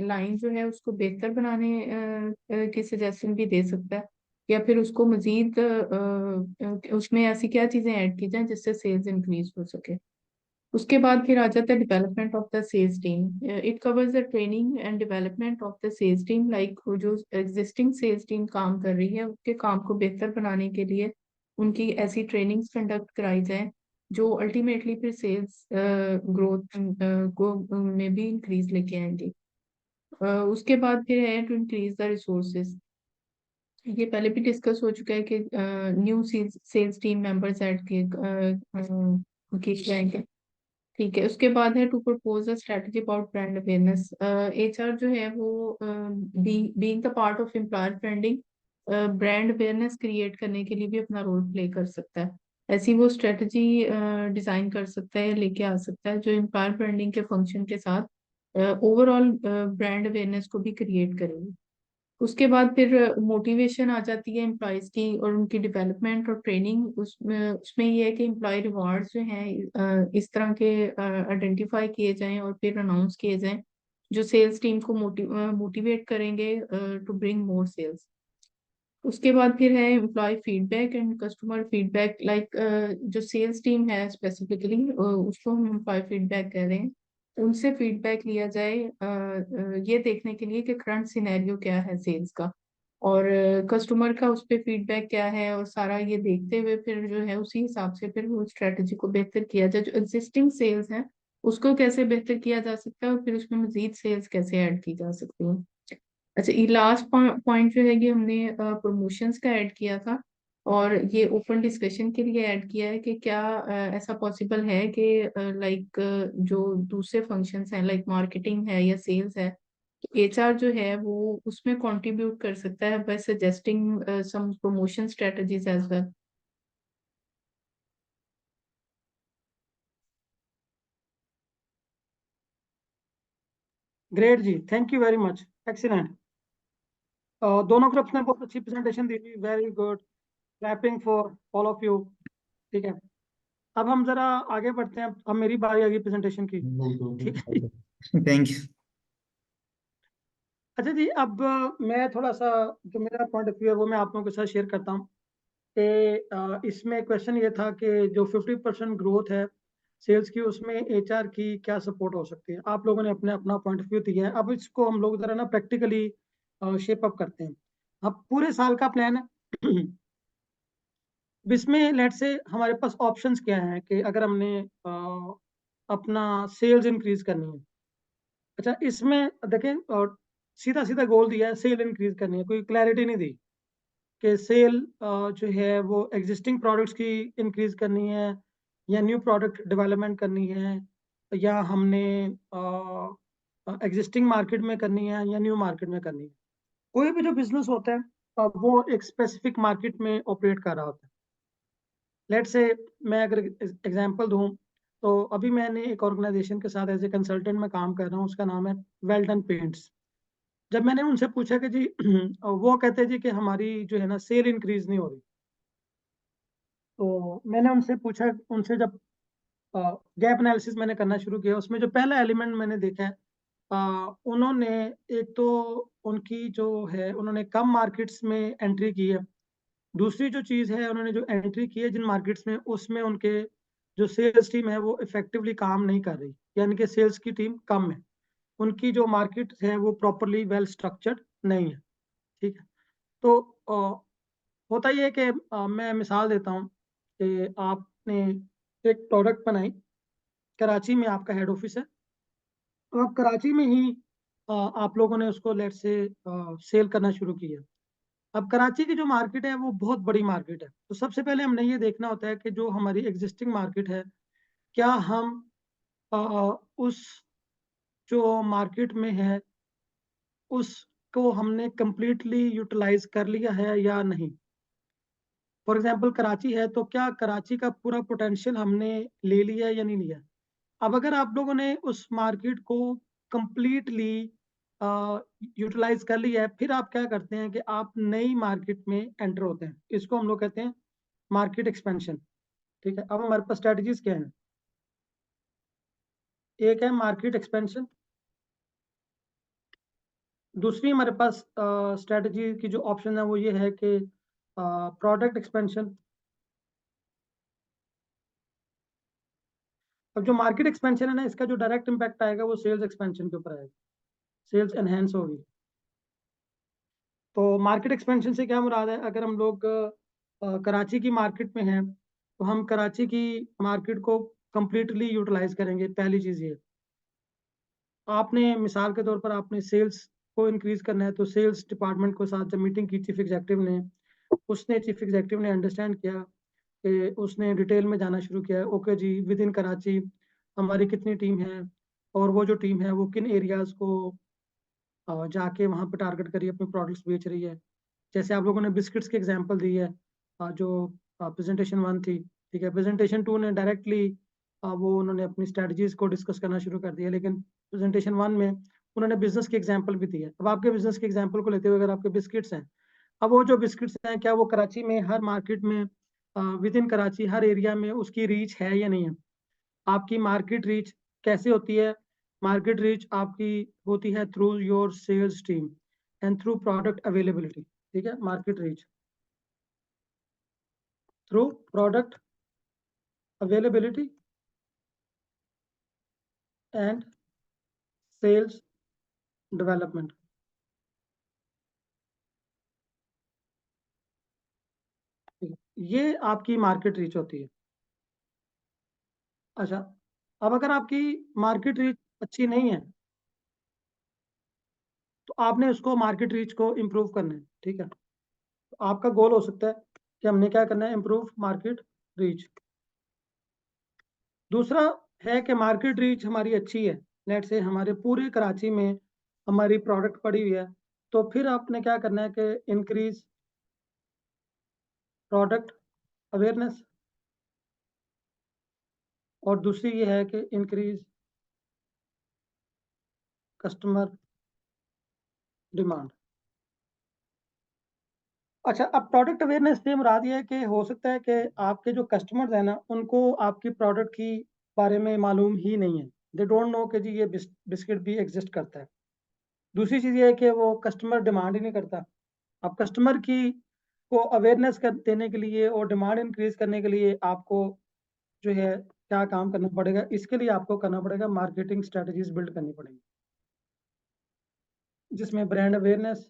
लाइन जो है उसको बेहतर बनाने की सजेशन भी दे सकता है, या फिर उसको मजीद उसमें ऐसी क्या चीजें ऐड की जाएं जिससे सेल्स इंक्रीज हो सके. उसके बाद फिर आ जाता है development of the sales team. It covers the training and development of the sales team, like जो एग्जिस्टिंग सेल्स टीम काम कर रही है उसके काम को बेहतर बनाने के लिए उनकी ऐसी ट्रेनिंग्स कंडक्ट कराई जाए जो अल्टीमेटली फिर सेल्स ग्रोथ को में भी इंक्रीज लेके आएंगे। उसके बाद फिर है टू इंक्रीज द रिसोर्सेज। ये पहले भी डिस्कस हो चुका है कि new sales team members add किए जाएंगे। ठीक है, उसके बाद है to propose a strategy about brand awareness. HR जो है वो being the part of employer branding brand awareness create करने के लिए भी अपना रोल प्ले कर सकता है। ऐसी वो स्ट्रेटजी डिजाइन कर सकता है, लेके आ सकता है जो एम्प्लॉयर ब्रांडिंग के फंक्शन के साथ ओवरऑल ब्रांड अवेयरनेस को भी क्रिएट करेगी। उसके बाद फिर मोटिवेशन आ जाती है एम्प्लॉयज की और उनकी डेवलपमेंट और ट्रेनिंग। उसमें उसमें ये है कि एम्प्लॉय रिवार्ड्स जो हैं इस तरह के आइडेंटिफाई किए जाएं और फिर अनाउंस किए जाएं जो सेल्स टीम को मोटिवेट करेंगे टू ब्रिंग मोर सेल्स। उसके बाद फिर है employee feedback and customer feedback. Like जो सेल्स टीम है स्पेसिफिकली उसको हम एम्प्लॉय फीडबैक कह रहे हैं। उनसे फीडबैक लिया जाए ये देखने के लिए कि करंट सिनेरियो क्या है सेल्स का और कस्टमर का उस पर फीडबैक क्या है, और सारा ये देखते हुए फिर जो है उसी हिसाब से फिर वो स्ट्रेटजी को बेहतर किया जाए। जो एग्जिस्टिंग सेल्स है उसको कैसे बेहतर किया जा सकता है और फिर उसमें मजीद सेल्स कैसे ऐड की जा सकती है। अच्छा, ये लास्ट पॉइंट जो है ये हमने प्रमोशंस का ऐड किया था और ये ओपन डिस्कशन के लिए ऐड किया है कि क्या ऐसा पॉसिबल है कि लाइक जो दूसरे फंक्शंस हैं लाइक मार्केटिंग है या सेल्स है, एचआर जो है वो उसमें कंट्रीब्यूट कर सकता है by suggesting some promotion strategies as well. Great जी, thank you very much, excellent. दोनों ग्रुप्स ने बहुत अच्छी प्रेजेंटेशन दी थी, very good, clapping for all of you. ठीक है, अब हम जरा आगे बढ़ते हैं। अब मेरी बारी आ गई प्रेजेंटेशन की। ठीक है। Thank you. अच्छा जी, अब मैं थोड़ा सा जो मेरा पॉइंट ऑफ व्यू है वो मैं आप लोगों के साथ शेयर करता हूँ कि इसमें क्वेश्चन ये था कि जो 50% ग्रोथ है सेल्स की, उसमें एचआर की क्या सपोर्ट हो सकती है। आप लोगों ने अपने अपना पॉइंट ऑफ व्यू दिया है, अब इसको हम लोग जरा ना प्रैक्टिकली शेप अप करते हैं। अब पूरे साल का प्लान है। अब इसमें लेट से हमारे पास ऑप्शंस क्या हैं कि अगर हमने अपना सेल्स इंक्रीज करनी है। अच्छा, इसमें देखें और सीधा सीधा गोल दिया है, सेल इंक्रीज करनी है, कोई क्लैरिटी नहीं दी कि सेल जो है वो एग्जिस्टिंग प्रोडक्ट्स की इंक्रीज करनी है या न्यू प्रोडक्ट डेवलपमेंट करनी है, या हमने एग्जिस्टिंग मार्केट में करनी है या न्यू मार्केट में करनी है। कोई भी जो बिजनेस होता है वो एक स्पेसिफिक मार्केट में ऑपरेट कर रहा होता है। लेट से मैं अगर एग्जांपल दूं तो अभी मैंने एक ऑर्गेनाइजेशन के साथ एज ए कंसल्टेंट में काम कर रहा हूँ, उसका नाम है वेल्डन पेंट्स। जब मैंने उनसे पूछा कि जी वो कहते हैं जी कि हमारी जो है ना सेल इंक्रीज नहीं हो रही, तो मैंने उनसे पूछा, उनसे जब गैप एनालिसिस मैंने करना शुरू किया, उसमें जो पहला एलिमेंट मैंने देखा है उन्होंने एक तो उनकी जो है उन्होंने कम मार्केट्स में एंट्री की है। दूसरी जो चीज़ है, उन्होंने जो एंट्री की है जिन मार्केट्स में, उसमें उनके जो सेल्स टीम है वो इफेक्टिवली काम नहीं कर रही, यानी कि सेल्स की टीम कम है, उनकी जो मार्केट है वो प्रॉपरली वेल स्ट्रक्चर्ड नहीं है। ठीक है, तो होता ये है कि मैं मिसाल देता हूँ कि आपने एक प्रोडक्ट बनाई, कराची में आपका हेड ऑफिस है, तो आप कराची में ही आप लोगों ने उसको लेट से सेल करना शुरू किया। अब कराची की जो मार्केट है वो बहुत बड़ी मार्केट है, तो सबसे पहले हमने ये देखना होता है कि जो हमारी एग्जिस्टिंग मार्केट है, क्या हम उस जो मार्केट में है उसको हमने कंप्लीटली यूटिलाइज कर लिया है या नहीं। फॉर एग्जांपल कराची है, तो क्या कराची का पूरा पोटेंशियल हमने ले लिया है या नहीं लिया। अब अगर आप लोगों ने उस मार्केट को कंप्लीटली यूटिलाइज कर लिया है, फिर आप क्या करते हैं कि आप नई मार्केट में एंटर होते हैं। इसको हम लोग कहते हैं मार्केट एक्सपेंशन। ठीक है, अब हमारे पास स्ट्रेटजीज क्या हैं। एक है मार्केट एक्सपेंशन, दूसरी हमारे पास स्ट्रेटजी की जो ऑप्शन है वो ये है कि प्रोडक्ट एक्सपेंशन। अब जो मार्केट एक्सपेंशन है ना, इसका जो डायरेक्ट इम्पैक्ट आएगा वो सेल्स एक्सपेंशन के ऊपर आएगा, सेल्स एनहेंस होगी। तो मार्केट एक्सपेंशन से क्या मुराद है, अगर हम लोग कराची की मार्केट में हैं तो हम कराची की मार्केट को कंप्लीटली यूटिलाइज करेंगे। पहली चीज़ ये, आपने मिसाल के तौर पर आपने सेल्स को इंक्रीज करना है, तो सेल्स डिपार्टमेंट के साथ जब मीटिंग की चीफ एग्जेक्टिव ने, उसने चीफ एग्जेक्टिव ने अंडरस्टैंड किया कि उसने डिटेल में जाना शुरू किया। ओके जी, विद इन कराची हमारी कितनी टीम है, और वो जो टीम है वो किन एरियाज को जाके वहाँ पे टारगेट करिए अपने प्रोडक्ट्स बेच रही है। जैसे आप लोगों ने बिस्किट्स की एग्जांपल दी है, जो प्रेजेंटेशन 1 थी, ठीक है। प्रेजेंटेशन 2 ने डायरेक्टली वो उन्होंने अपनी स्ट्रेटजीज को डिस्कस करना शुरू कर दिया, लेकिन प्रेजेंटेशन 1 में उन्होंने बिजनेस की एग्जांपल भी दी है। अब आपके बिजनेस के एग्जांपल को लेते हुए अगर आपके बिस्किट्स हैं, अब वो जो बिस्किट्स हैं क्या वो कराची में हर मार्केट में with in Karachi her area में उसकी रीच है या नहीं है? आपकी मार्केट रीच कैसे होती है? मार्केट रीच आपकी होती है through your sales team and through product availability, ठीक है। Market reach through product availability and sales development. ये आपकी मार्केट रीच होती है। अच्छा, अब अगर आपकी मार्केट रीच अच्छी नहीं है तो आपने उसको मार्केट रीच को इम्प्रूव करना है, ठीक है। तो आपका गोल हो सकता है कि हमने क्या करना है, इम्प्रूव मार्केट रीच। दूसरा है कि मार्केट रीच हमारी अच्छी है, लेट से हमारे पूरे कराची में हमारी प्रोडक्ट पड़ी हुई है, तो फिर आपने क्या करना है कि इंक्रीज प्रोडक्ट अवेयरनेस, और दूसरी ये है कि इंक्रीज कस्टमर डिमांड। अच्छा, अब प्रोडक्ट अवेयरनेस से मुराद ये है कि हो सकता है कि आपके जो कस्टमर्स हैं ना, उनको आपकी प्रोडक्ट की बारे में मालूम ही नहीं है। दे डोंट नो कि जी ये बिस्किट भी एग्जिस्ट करता है। दूसरी चीज़ ये है कि वो कस्टमर डिमांड ही नहीं करता। अब कस्टमर की को अवेयरनेस कर देने के लिए और डिमांड इंक्रीज करने के लिए आपको जो है क्या काम करना पड़ेगा, इसके लिए आपको करना पड़ेगा मार्केटिंग स्ट्रेटजीज बिल्ड करनी पड़ेगी, जिसमें brand awareness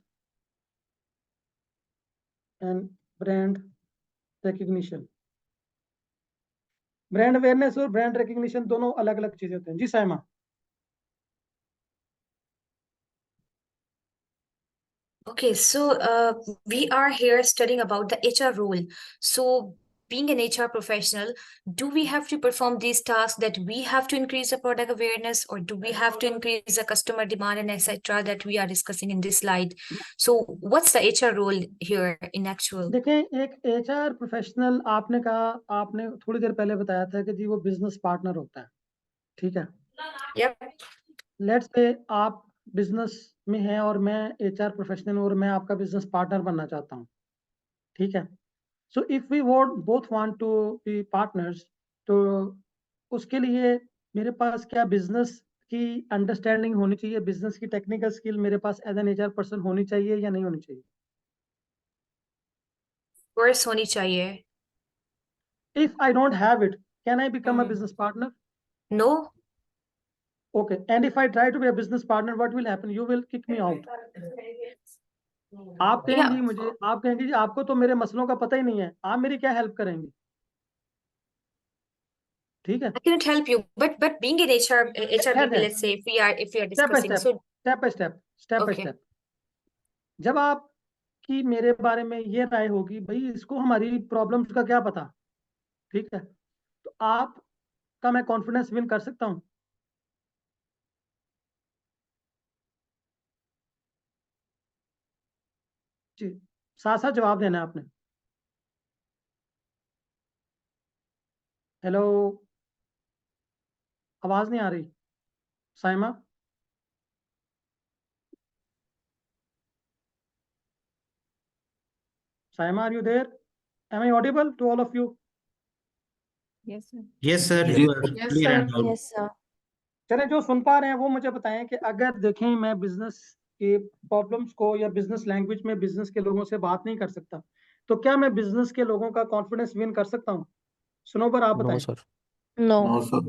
and brand recognition. Brand awareness और ब्रांड रिकग्निशन दोनों अलग अलग चीजें होते हैं। जी Saima. Okay, so we are here studying about the HR role. So, being an HR professional, do we have to perform these tasks that we have to increase the product awareness, or do we have to increase the customer demand and etc. that we are discussing in this slide? So, what's the HR role here in actual? देखें, एक HR professional, आपने कहा, आपने थोड़ी देर पहले बताया था कि जी वो बिजनेस पार्टनर होता है, ठीक है। Yep. लेट्स से आप बिजनेस में हैं और मैं एचआर प्रोफेशनल और मैं आपका बिजनेस पार्टनर बनना चाहता हूँ, ठीक है। So if we both want to be partners, तो उसके लिए मेरे पास क्या बिजनेस की अंडरस्टैंडिंग होनी चाहिए, बिजनेस की टेक्निकल स्किल मेरे पास एज एन एचआर पर्सन होनी चाहिए या नहीं होनी चाहिए? Course होनी चाहिए. If I don't have it, can I become a business partner? No. Okay, and if I try to be a business partner, what will happen? You will kick me out. आप Yeah, कहेंगी मुझे, आप कहेंगी जी आपको तो मेरे मसलों का पता ही नहीं है, आप मेरी क्या हेल्प करेंगे? ठीक है, I cannot help you, but being in HR खैर VP, जाए, let's say if we are step by discussing, step, so step by step, step by okay. Step. जब आपकी मेरे बारे में ये राय होगी, भाई इसको हमारी प्रॉब्लम्स का क्या पता, ठीक है, तो आपका मैं कॉन्फिडेंस विन कर सकता हूँ। जी, साथ साथ जवाब देना है आपने। हेलो, आवाज नहीं आ रही Saima? Saima, are you there? Am I audible to all of you? Yes, sir. Yes, sir, Yes, you are sir. Yes, clear sir. and loud. Yes, sir. चले, जो सुन पा रहे हैं वो मुझे बताएं कि अगर देखें मैं बिजनेस के प्रॉब्लम्स को या बिजनेस लैंग्वेज में बिजनेस के लोगों से बात नहीं कर सकता, तो क्या मैं बिजनेस के लोगों का कॉन्फिडेंस विन कर सकता हूँ? सुनो पर आप No, बताएं। sir. No. No, sir.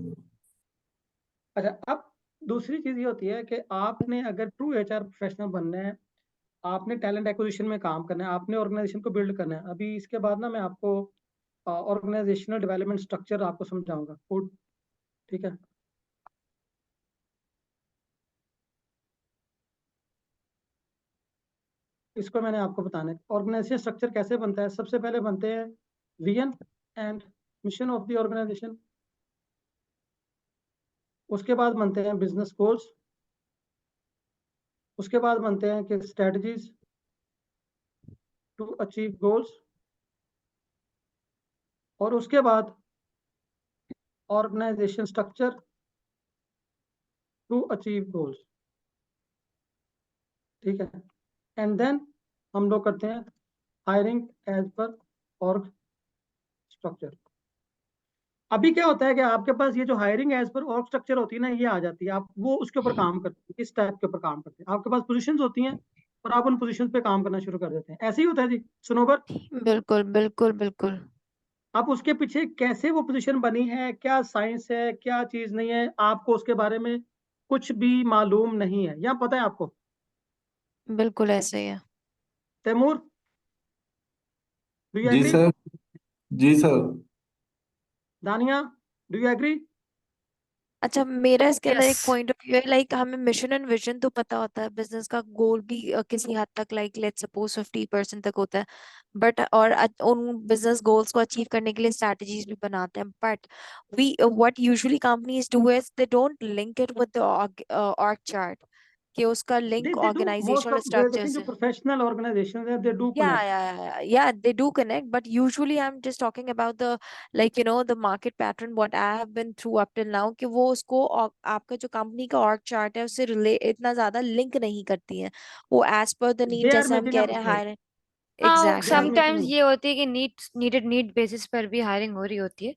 अच्छा, अब दूसरी चीज ये होती है कि आपने अगर ट्रू एचआर प्रोफेशनल बनना है, आपने टैलेंट एक्विजिशन में काम करना है, आपने ऑर्गेनाइजेशन को बिल्ड करना है। अभी इसके बाद ना मैं आपको ऑर्गेनाइजेशनल डेवलपमेंट स्ट्रक्चर आपको समझाऊंगा कोड, ठीक है। इसको मैंने आपको बताना है ऑर्गेनाइजेशन स्ट्रक्चर कैसे बनता है। सबसे पहले बनते हैं vision and mission of the organisation, उसके बाद बनते हैं बिजनेस गोल्स, उसके बाद बनते हैं कि स्ट्रेटजीज टू अचीव गोल्स, और उसके बाद organisation structure to achieve goals, ठीक है। एंड देन हम लोग करते हैं hiring as per org structure. अभी क्या होता है कि आपके पास ये जो hiring as per org structure होती है ना, ये आ जाती है, आप वो उसके ऊपर काम करते हैं, किस टाइप के ऊपर काम करते हैं। आपके पास पोजीशंस होती हैं और आप उन पोजीशंस पे काम करना शुरू कर देते हैं। ऐसे ही होता है जी सुनोबर। बिल्कुल बिल्कुल बिल्कुल। आप उसके पीछे कैसे वो पोजीशन बनी है, क्या साइंस है, क्या चीज नहीं है, आपको उसके बारे में कुछ भी मालूम नहीं है, या पता है आपको? बिल्कुल ऐसे ही है। तैमूर, डू यू जी एग्री? सर। जी sir. Dania, do you agree? अच्छा, मेरा इसके अंदर एक Yes. पॉइंट ऑफ व्यू है, लाइक हमें मिशन एंड विजन तो पता होता है, बिजनेस का गोल भी किसी हद तक लाइक लेट्स सपोज 50% तक होता है, बट और उन बिजनेस गोल्स को अचीव करने के लिए स्ट्रैटेजीज भी बनाते हैं, but we what usually companies do is they don't link it with the org chart, कि उसका link they do most organisational of structure देखें जो से। प्रोफेशनल ऑर्गेनाइजेशन है they do Yeah, connect. yeah, yeah, yeah, they do connect, but usually I'm just talking about the like the market pattern what I have been through up till now, कि वो उसको आपका जो company का org chart है उससे relate इतना ज्यादा लिंक नहीं करती है, वो as per the need, they are जैसे हम मेकिंग कह अ रहे हैं मिस्टेक, हायर। हाँ, they are exactly. Making. Sometimes ये होती है कि नीड बेसिस पर भी हायरिंग हो रही होती है,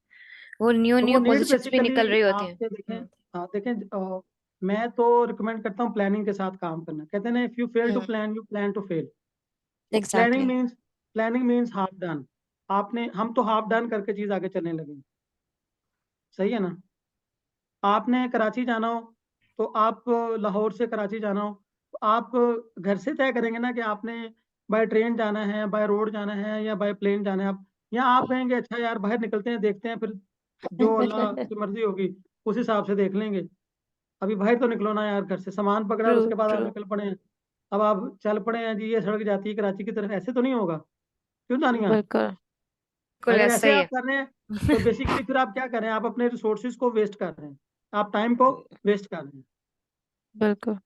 वो न्यू तो वो न्यू नीड पोजीशंस भी निकल बेसिकली रही होती हैं। आपके देखें, हाँ देखें, मैं तो रिकमेंड करता हूँ प्लानिंग के साथ काम करना। कहते हैं ना, if you fail to plan you plan to fail. Planning exactly. Means planning means half done. हम तो हाफ डन करके चीज आगे चलने लगे, सही है ना। आपने कराची जाना हो तो आप लाहौर से कराची जाना हो तो आप घर से तय करेंगे ना कि आपने बाय ट्रेन जाना है, बाय रोड जाना है, या बाय प्लेन जाना है। आप या आप कहेंगे अच्छा यार बाहर निकलते हैं, देखते हैं, फिर जो अल्लाह की मर्जी होगी उस हिसाब से देख लेंगे। अभी बाहर तो निकलो ना यार, घर से सामान पकड़ा और ट्रू उसके बाद आप ट्रू। निकल पड़े हैं। अब आप चल पड़े हैं जी, ये सड़क जाती है कराची की तरफ, ऐसे तो नहीं होगा, क्यों दानिया? बिल्कुल बिल्कुल अगर ऐसा ऐसे ही आप है। कर रहे हैं तो बेसिकली फिर आप क्या कर रहे हैं? आप अपने रिसोर्सेज को वेस्ट कर रहे हैं, आप टाइम को वेस्ट कर रहे हैं। बिल्कुल।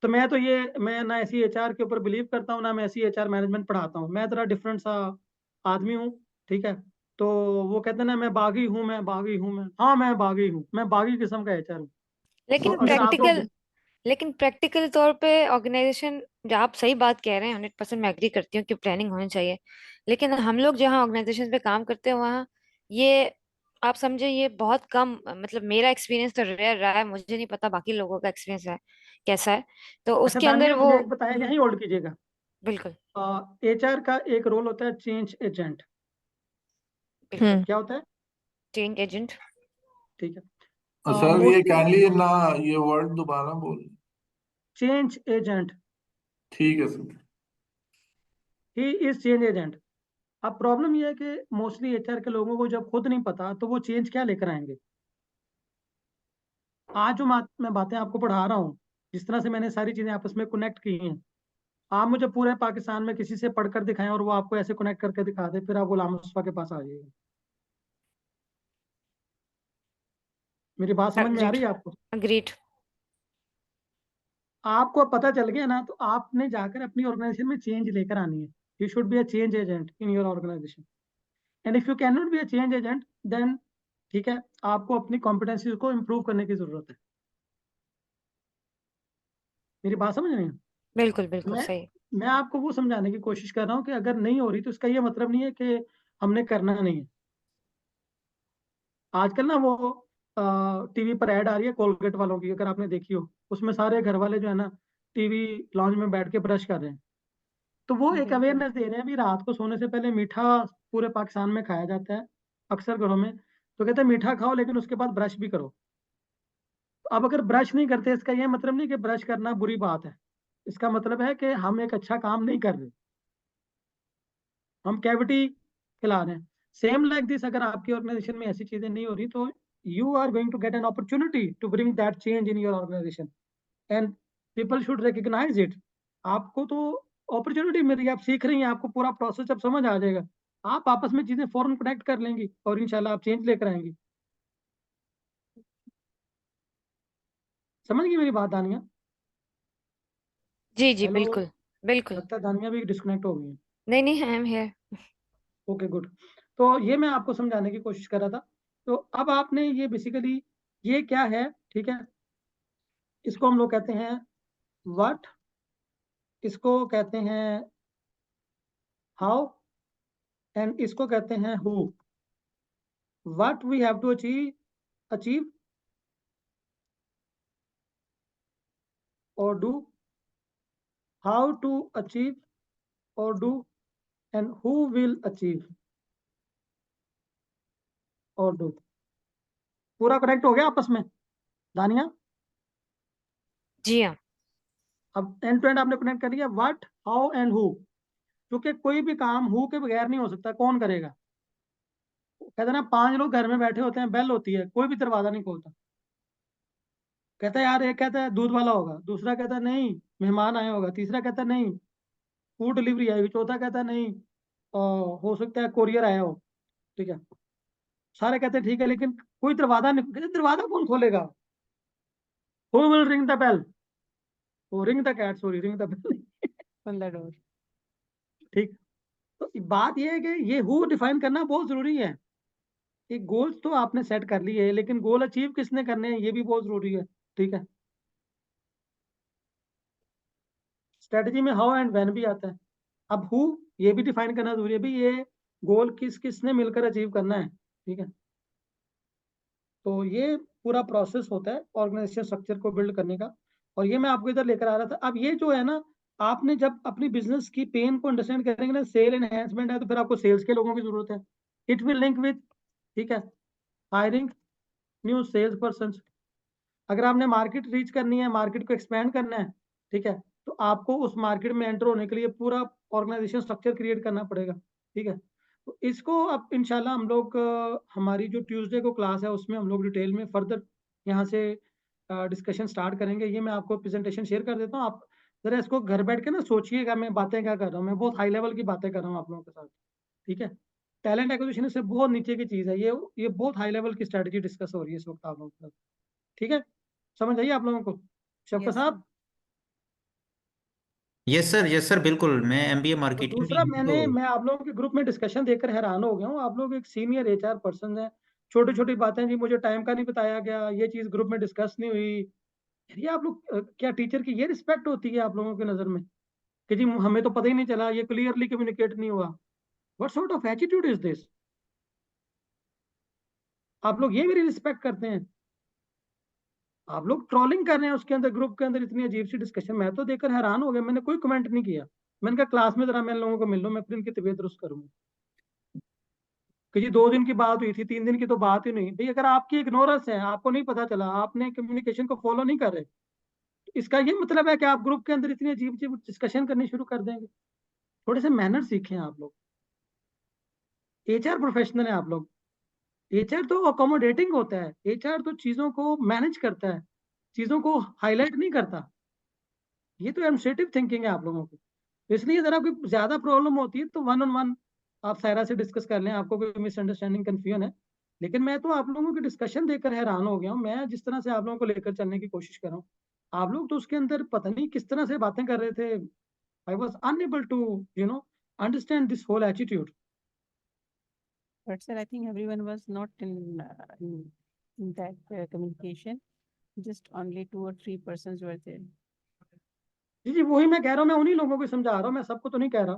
तो मैं ना ऐसी एचआर के ऊपर बिलीव करता हूँ, ना मैं ऐसी एचआर मैनेजमेंट पढ़ाता हूँ। मैं थोड़ा डिफरेंट सा आदमी हूँ, ठीक है। तो वो कहते हैं ना, मैं बागी हूँ, मैं बागी हूँ, मैं बागी हूँ, मैं बागी किस्म का एचआर हूँ। तो लेकिन अगर आप लोग प्रैक्टिकल तौर पे ऑर्गेनाइजेशन, जो आप सही बात कह रहे हैं, 100% मैं एग्री करती हूँ कि प्लानिंग होनी चाहिए, लेकिन हम लोग जहाँ ऑर्गेनाइजेशन पे काम करते हैं वहाँ ये आप समझे ये बहुत कम, मतलब मेरा एक्सपीरियंस तो रेयर रहा है, मुझे नहीं पता बाकी लोगों का एक्सपीरियंस है कैसा है, तो अच्छा उसके अंदर दानिया, वो मुझे एक बताया, यहीं होल्ड कीजिएगा। बिल्कुल एचआर का एक रोल होता है चेंज एजेंट। बिल्कुल क्या होता है? Change agent. ठीक है। सर ये मोस्टली काइंडली ना ये वर्ड दोबारा बोल। चेंज एजेंट, ठीक है sir. He is change agent. अब प्रॉब्लम यह है कि मोस्टली एचआर के लोगों को जब खुद नहीं पता तो वो चेंज क्या लेकर आएंगे। आज जो मैं बातें आपको पढ़ा रहा हूँ, जिस तरह से मैंने सारी चीजें आपस में कनेक्ट की हैं, आप मुझे पूरे पाकिस्तान में किसी से पढ़कर दिखाएं और वो आपको ऐसे कनेक्ट करके दिखा दे, फिर आप गुलाम मुस्तफा के पास आ जाइएगा। मेरी बात समझ में आ अग्रीड रही है आपको? अग्रीड। आपको पता चल गया ना, तो आपने जाकर अपनी ऑर्गेनाइजेशन में चेंज लेकर आनी है। You should be a change agent in your organisation, and if you can not be a change agent then, ठीक है, आपको अपनी कॉम्पिटेंसीज को इम्प्रूव करने की जरूरत है। मेरी बात समझ रहे हैं? बिल्कुल बिल्कुल मैं सही। मैं आपको वो समझाने की कोशिश कर रहा हूँ कि अगर नहीं हो रही तो इसका ये मतलब नहीं है कि हमने करना नहीं है। आजकल ना वो टीवी पर ऐड आ रही है कोलगेट वालों की, अगर आपने देखी हो, उसमें सारे घर वाले जो है ना टीवी लॉन्ज में बैठ के ब्रश कर रहे हैं। तो वो एक बिल्कुल अवेयरनेस दे रहे हैं, अभी रात को सोने से पहले मीठा पूरे पाकिस्तान में खाया जाता है अक्सर घरों में, तो कहते हैं मीठा खाओ लेकिन उसके बाद ब्रश भी करो। तो अब अगर ब्रश नहीं करते, इसका यह मतलब नहीं कि ब्रश करना बुरी बात है, इसका मतलब है कि हम एक अच्छा काम नहीं कर रहे, हम कैविटी खिला रहे हैं। सेम लाइक दिस, अगर आपकी ऑर्गेनाइजेशन में ऐसी चीजें नहीं हो रही तो you are going to get an opportunity to bring that change in your organisation and people should recognise it. आपको तो अपॉर्चुनिटी मिल रही है, आप सीख रही हैं, आपको पूरा प्रोसेस अब समझ आ जाएगा, आप आपस में चीजें फौरन कनेक्ट कर लेंगी और इंशाल्लाह आप चेंज लेकर आएंगी। समझ गई मेरी बात दानिया? जी जी हेलो, बिल्कुल बिल्कुल। लगता है दानिया भी डिस्कनेक्ट हो गई है। नहीं नहीं, I am here. Okay good. तो ये मैं आपको समझाने की कोशिश कर रहा था। तो अब आपने ये बेसिकली, ये क्या है, ठीक है, इसको हम लोग कहते हैं व्हाट, इसको कहते हैं हाउ, एंड इसको कहते हैं who. What we have to achieve और डू, हाउ टू अचीव और do, and who will achieve और डू। पूरा कनेक्ट हो गया आपस में दानिया? जी हाँ। अब एंड टू एंड आपने कनेक्ट कर लिया, व्हाट, हाउ एंड हु। क्योंकि कोई भी काम हु के बगैर नहीं हो सकता, कौन करेगा? कहते हैं ना, 5 लोग घर में बैठे होते हैं, बेल होती है, कोई भी दरवाजा नहीं खोलता। कहता है यार, एक कहता है दूध वाला होगा, दूसरा कहता है नहीं मेहमान आए होगा, तीसरा कहता है नहीं फूड डिलीवरी आएगी, चौथा कहता है नहीं हो सकता है कोरियर आया हो। ठीक है, सारे कहते हैं ठीक है, लेकिन कोई दरवाजा नहीं, कहते दरवाजा कौन खोलेगा? Who will ring the bell? वो ring the cat, sorry ring the bell. On the door. ठीक, तो बात यह है कि ये हु डिफाइन करना बहुत जरूरी है। ये गोल्स तो आपने सेट कर लिए है, लेकिन गोल अचीव किसने करने हैं ये भी बहुत जरूरी है। ठीक है, स्ट्रेटजी में हाउ एंड व्हेन भी आता है। अब हु, ये भी डिफाइन करना जरूरी है, भाई ये गोल किस किसने मिलकर अचीव करना है। ठीक है, तो ये पूरा प्रोसेस होता है ऑर्गेनाइजेशन स्ट्रक्चर को बिल्ड करने का, और ये मैं आपको इधर लेकर आ रहा था। अब ये जो है ना, आपने जब अपनी बिजनेस की पेन को अंडरस्टैंड करेंगे ना, सेल एनहेंसमेंट है, तो फिर आपको सेल्स के लोगों की जरूरत है। इट विल लिंक विद, ठीक है, हायरिंग न्यू सेल्स पर्सन। अगर आपने मार्केट रीच करनी है, मार्केट को एक्सपैंड करना है, ठीक है, तो आपको उस मार्केट में एंटर होने के लिए पूरा ऑर्गेनाइजेशन स्ट्रक्चर क्रिएट करना पड़ेगा। ठीक है, तो इसको अब इंशाल्लाह हम लोग हमारी जो ट्यूसडे को क्लास है उसमें हम लोग डिटेल में फर्दर यहाँ से डिस्कशन स्टार्ट करेंगे। ये मैं आपको प्रेजेंटेशन शेयर कर देता हूँ, आप जरा इसको घर बैठ के ना सोचिएगा मैं बातें क्या कर रहा हूँ, मैं बहुत हाई लेवल की बातें कर रहा हूँ आप लोगों के साथ। ठीक है, टैलेंट एक्विजिशन इससे बहुत नीचे की चीज़ है, ये बहुत हाई लेवल की स्ट्रेटजी डिस्कस हो रही है इस वक्त आप लोगों के साथ। ठीक है, समझ आइए आप लोगों को? शफका Yes, साहब, यस सर बिल्कुल, मैं एमबीए तो मार्केटिंग भी दूसरा, हूँ तो। मैं आप लोगों के ग्रुप में डिस्कशन देखकर हैरान हो गया हूँ। आप लोग एक सीनियर एचआर पर्सन हैं, छोटी छोटी बातें जी मुझे टाइम का नहीं बताया गया, ये चीज ग्रुप में डिस्कस नहीं हुई। यार ये आप लोग क्या टीचर की ये रिस्पेक्ट होती है आप लोगों की नजर में कि जी हमें तो पता ही नहीं चला, ये क्लियरली कम्युनिकेट नहीं हुआ? What sort of attitude is this? आप लोग ये मेरी रिस्पेक्ट करते हैं? आप लोग ट्रोलिंग कर रहे हैं उसके अंदर, ग्रुप के अंदर इतनी अजीब सी डिस्कशन, मैं तो देखकर हैरान हो गया, मैंने कोई कमेंट नहीं किया। मैंने कहा क्लास में जरा मैं लोगों को मिल लूँ, मैं फिर इनकी तबीयत दुरुस्त करूंगा कि जी 2 दिन की बात हुई थी, 3 दिन की तो बात ही नहीं। भाई अगर आपकी इग्नोरेंस है, आपको नहीं पता चला, आपने कम्युनिकेशन को फॉलो नहीं कर रहे, तो इसका ये मतलब है कि आप ग्रुप के अंदर इतनी अजीब अजीब डिस्कशन करनी शुरू कर देंगे। थोड़े से मैनर सीखें आप लोग, एचआर प्रोफेशनल है आप लोग। एचआर तो अकोमोडेटिंग होता है, एचआर तो चीजों को मैनेज करता है, चीजों को हाईलाइट नहीं करता। ये तो एडमिनिस्ट्रेटिव थिंकिंग है आप लोगों की। तो इसलिए जरा कोई ज्यादा प्रॉब्लम होती है तो 1-on-1 आप सायरा से डिस्कस कर लें, आपको कोई मिसअंडरस्टैंडिंग कंफ्यूजन है। लेकिन मैं तो आप लोगों की डिस्कशन देखकर हैरान हो गया हूँ, मैं जिस तरह से आप लोगों को लेकर चलने की कोशिश कर रहा हूँ, आप लोग तो उसके अंदर पता नहीं किस तरह से बातें कर रहे थे। I was unable to understand this whole attitude. but sir, I think everyone was not in that communication. Just only 2 or 3 persons were there. जी जी, वही मैं कह रहा हूँ, मैं उन्हीं लोगों को समझा रहा हूँ, मैं सबको तो नहीं कह रहा,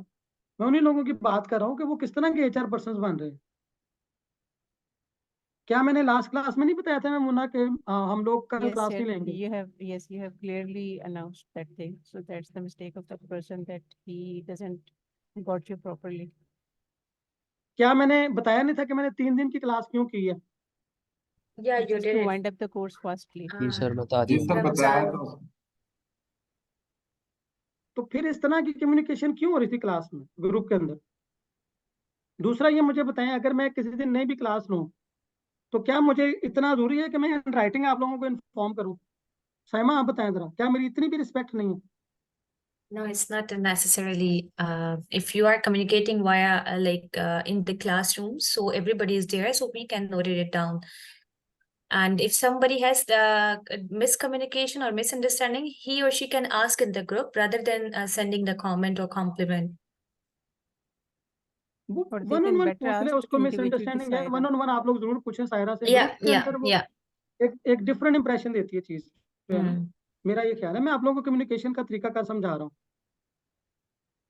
मैं उन्हीं लोगों की बात कर रहा हूँ कि वो किस तरह के एचआर पर्सन बन रहे हैं। क्या मैंने लास्ट क्लास में नहीं बताया था मैं मुन्ना के हम लोग कल Yes, क्लास sir. नहीं लेंगे? You have clearly announced that thing. So that's the mistake of the person that he doesn't got you properly. क्या मैंने बताया नहीं था कि मैंने 3 दिन की क्लास क्यों की है? Yeah, you Just did to it. wind up the course fastly. जी सर बता जी दिया। सर बताया तो। तो फिर इस तरह की कम्युनिकेशन क्यों हो रही थी क्लास में, ग्रुप के अंदर? दूसरा ये मुझे बताएं, अगर मैं किसी दिन नहीं भी क्लास लूँ तो क्या मुझे इतना जरूरी है कि मैं इन राइटिंग आप लोगों को इन्फॉर्म करूँ? साइमा आप बताएं जरा, क्या मेरी इतनी भी रिस्पेक्ट नहीं है? No, it's not necessarily. If you are communicating via in the classroom, so everybody is there, so we can note it down. And if somebody has the miscommunication or misunderstanding, he or she can ask in the group rather than sending the comment or compliment. Or they one on can one better पूछ ले, ask उसको individually to misunderstanding है, Saira. One on one आप लोग जरूर पूछें सायरा से। Yeah, group के yeah, अंदर वो yeah. एक डिफरेंट इंप्रेशन देती है चीज, जो है ना। Hmm. मेरा ये ख्याल है, मैं आप लोगों को कम्युनिकेशन का तरीका कार समझा रहा हूँ।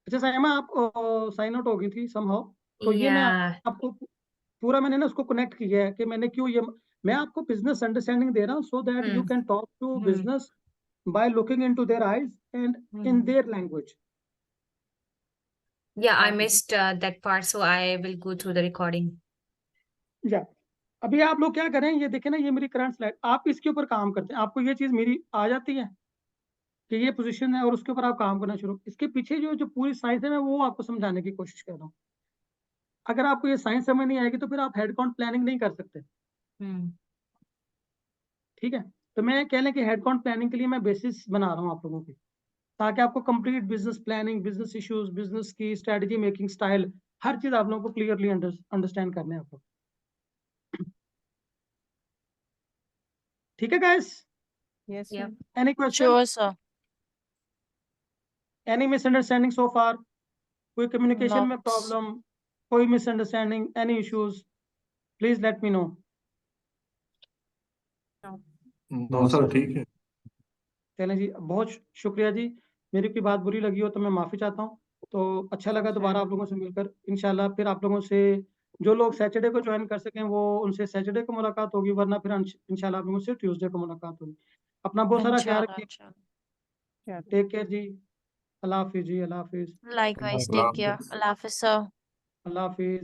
अच्छा साइमा, आप साइन आउट हो गई थी समहाउ, तो ये मैं Yeah. आपको पूरा मैंने ना उसको कनेक्ट किया है कि मैंने क्यों ये, मैं आपको बिजनेस अंडरस्टैंडिंग दे रहा हूँ so that you Hmm. Can talk to Hmm. Business by looking into their eyes and in Hmm. Their language. Yeah, I missed that part, so I will go through the recording. या अभी आप लोग क्या करें, ये देखें ना, ये मेरी करंट स्लाइड, आप इसके ऊपर काम करते हैं, आपको ये चीज मेरी आ जाती है कि ये पोजीशन है और उसके ऊपर आप काम करना शुरू। इसके पीछे जो जो पूरी साइंस है, मैं वो आपको समझाने की कोशिश कर रहा हूँ। अगर आपको ये साइंस समझ नहीं आएगी तो फिर आप हेड काउंट प्लानिंग नहीं कर सकते, Hmm. ठीक है? तो मैं कह लें कि हेड काउंट प्लानिंग के लिए मैं बेसिस बना रहा हूँ आप लोगों की, ताकि आपको complete business planning, business issues, business की स्ट्रेटजी मेकिंग स्टाइल, हर चीज आप लोगों को क्लियरली अंडरस्टैंड करने हैं आप लोग। ठीक है guys? Yes, Yeah. sir. Any question, Sure, sir. Any misunderstanding so far? कोई कम्युनिकेशन में Not. प्रॉब्लम, कोई misunderstanding, any issues, please let me know. No sir, ठीक है। चलें जी, बहुत शुक्रिया जी। मेरी कोई बात बुरी लगी हो तो मैं माफ़ी चाहता हूँ। तो अच्छा लगा दोबारा आप लोगों से मिलकर। इंशाल्लाह फिर आप लोगों से, जो लोग सैटरडे को ज्वाइन कर सकें वो उनसे सैटरडे को मुलाकात होगी, वरना फिर इंशाल्लाह आप लोगों से ट्यूसडे को मुलाकात होगी। अपना बहुत सारा ख्याल Inshallah, रखिए। Sure. टेक केयर जी। अल्लाह हाफिज़ जी, अल्लाह हाफिज़, Likewise, अल्लाह take care. हाफिज़। Allah Hafiz, sir. अल्लाह हाफिज़।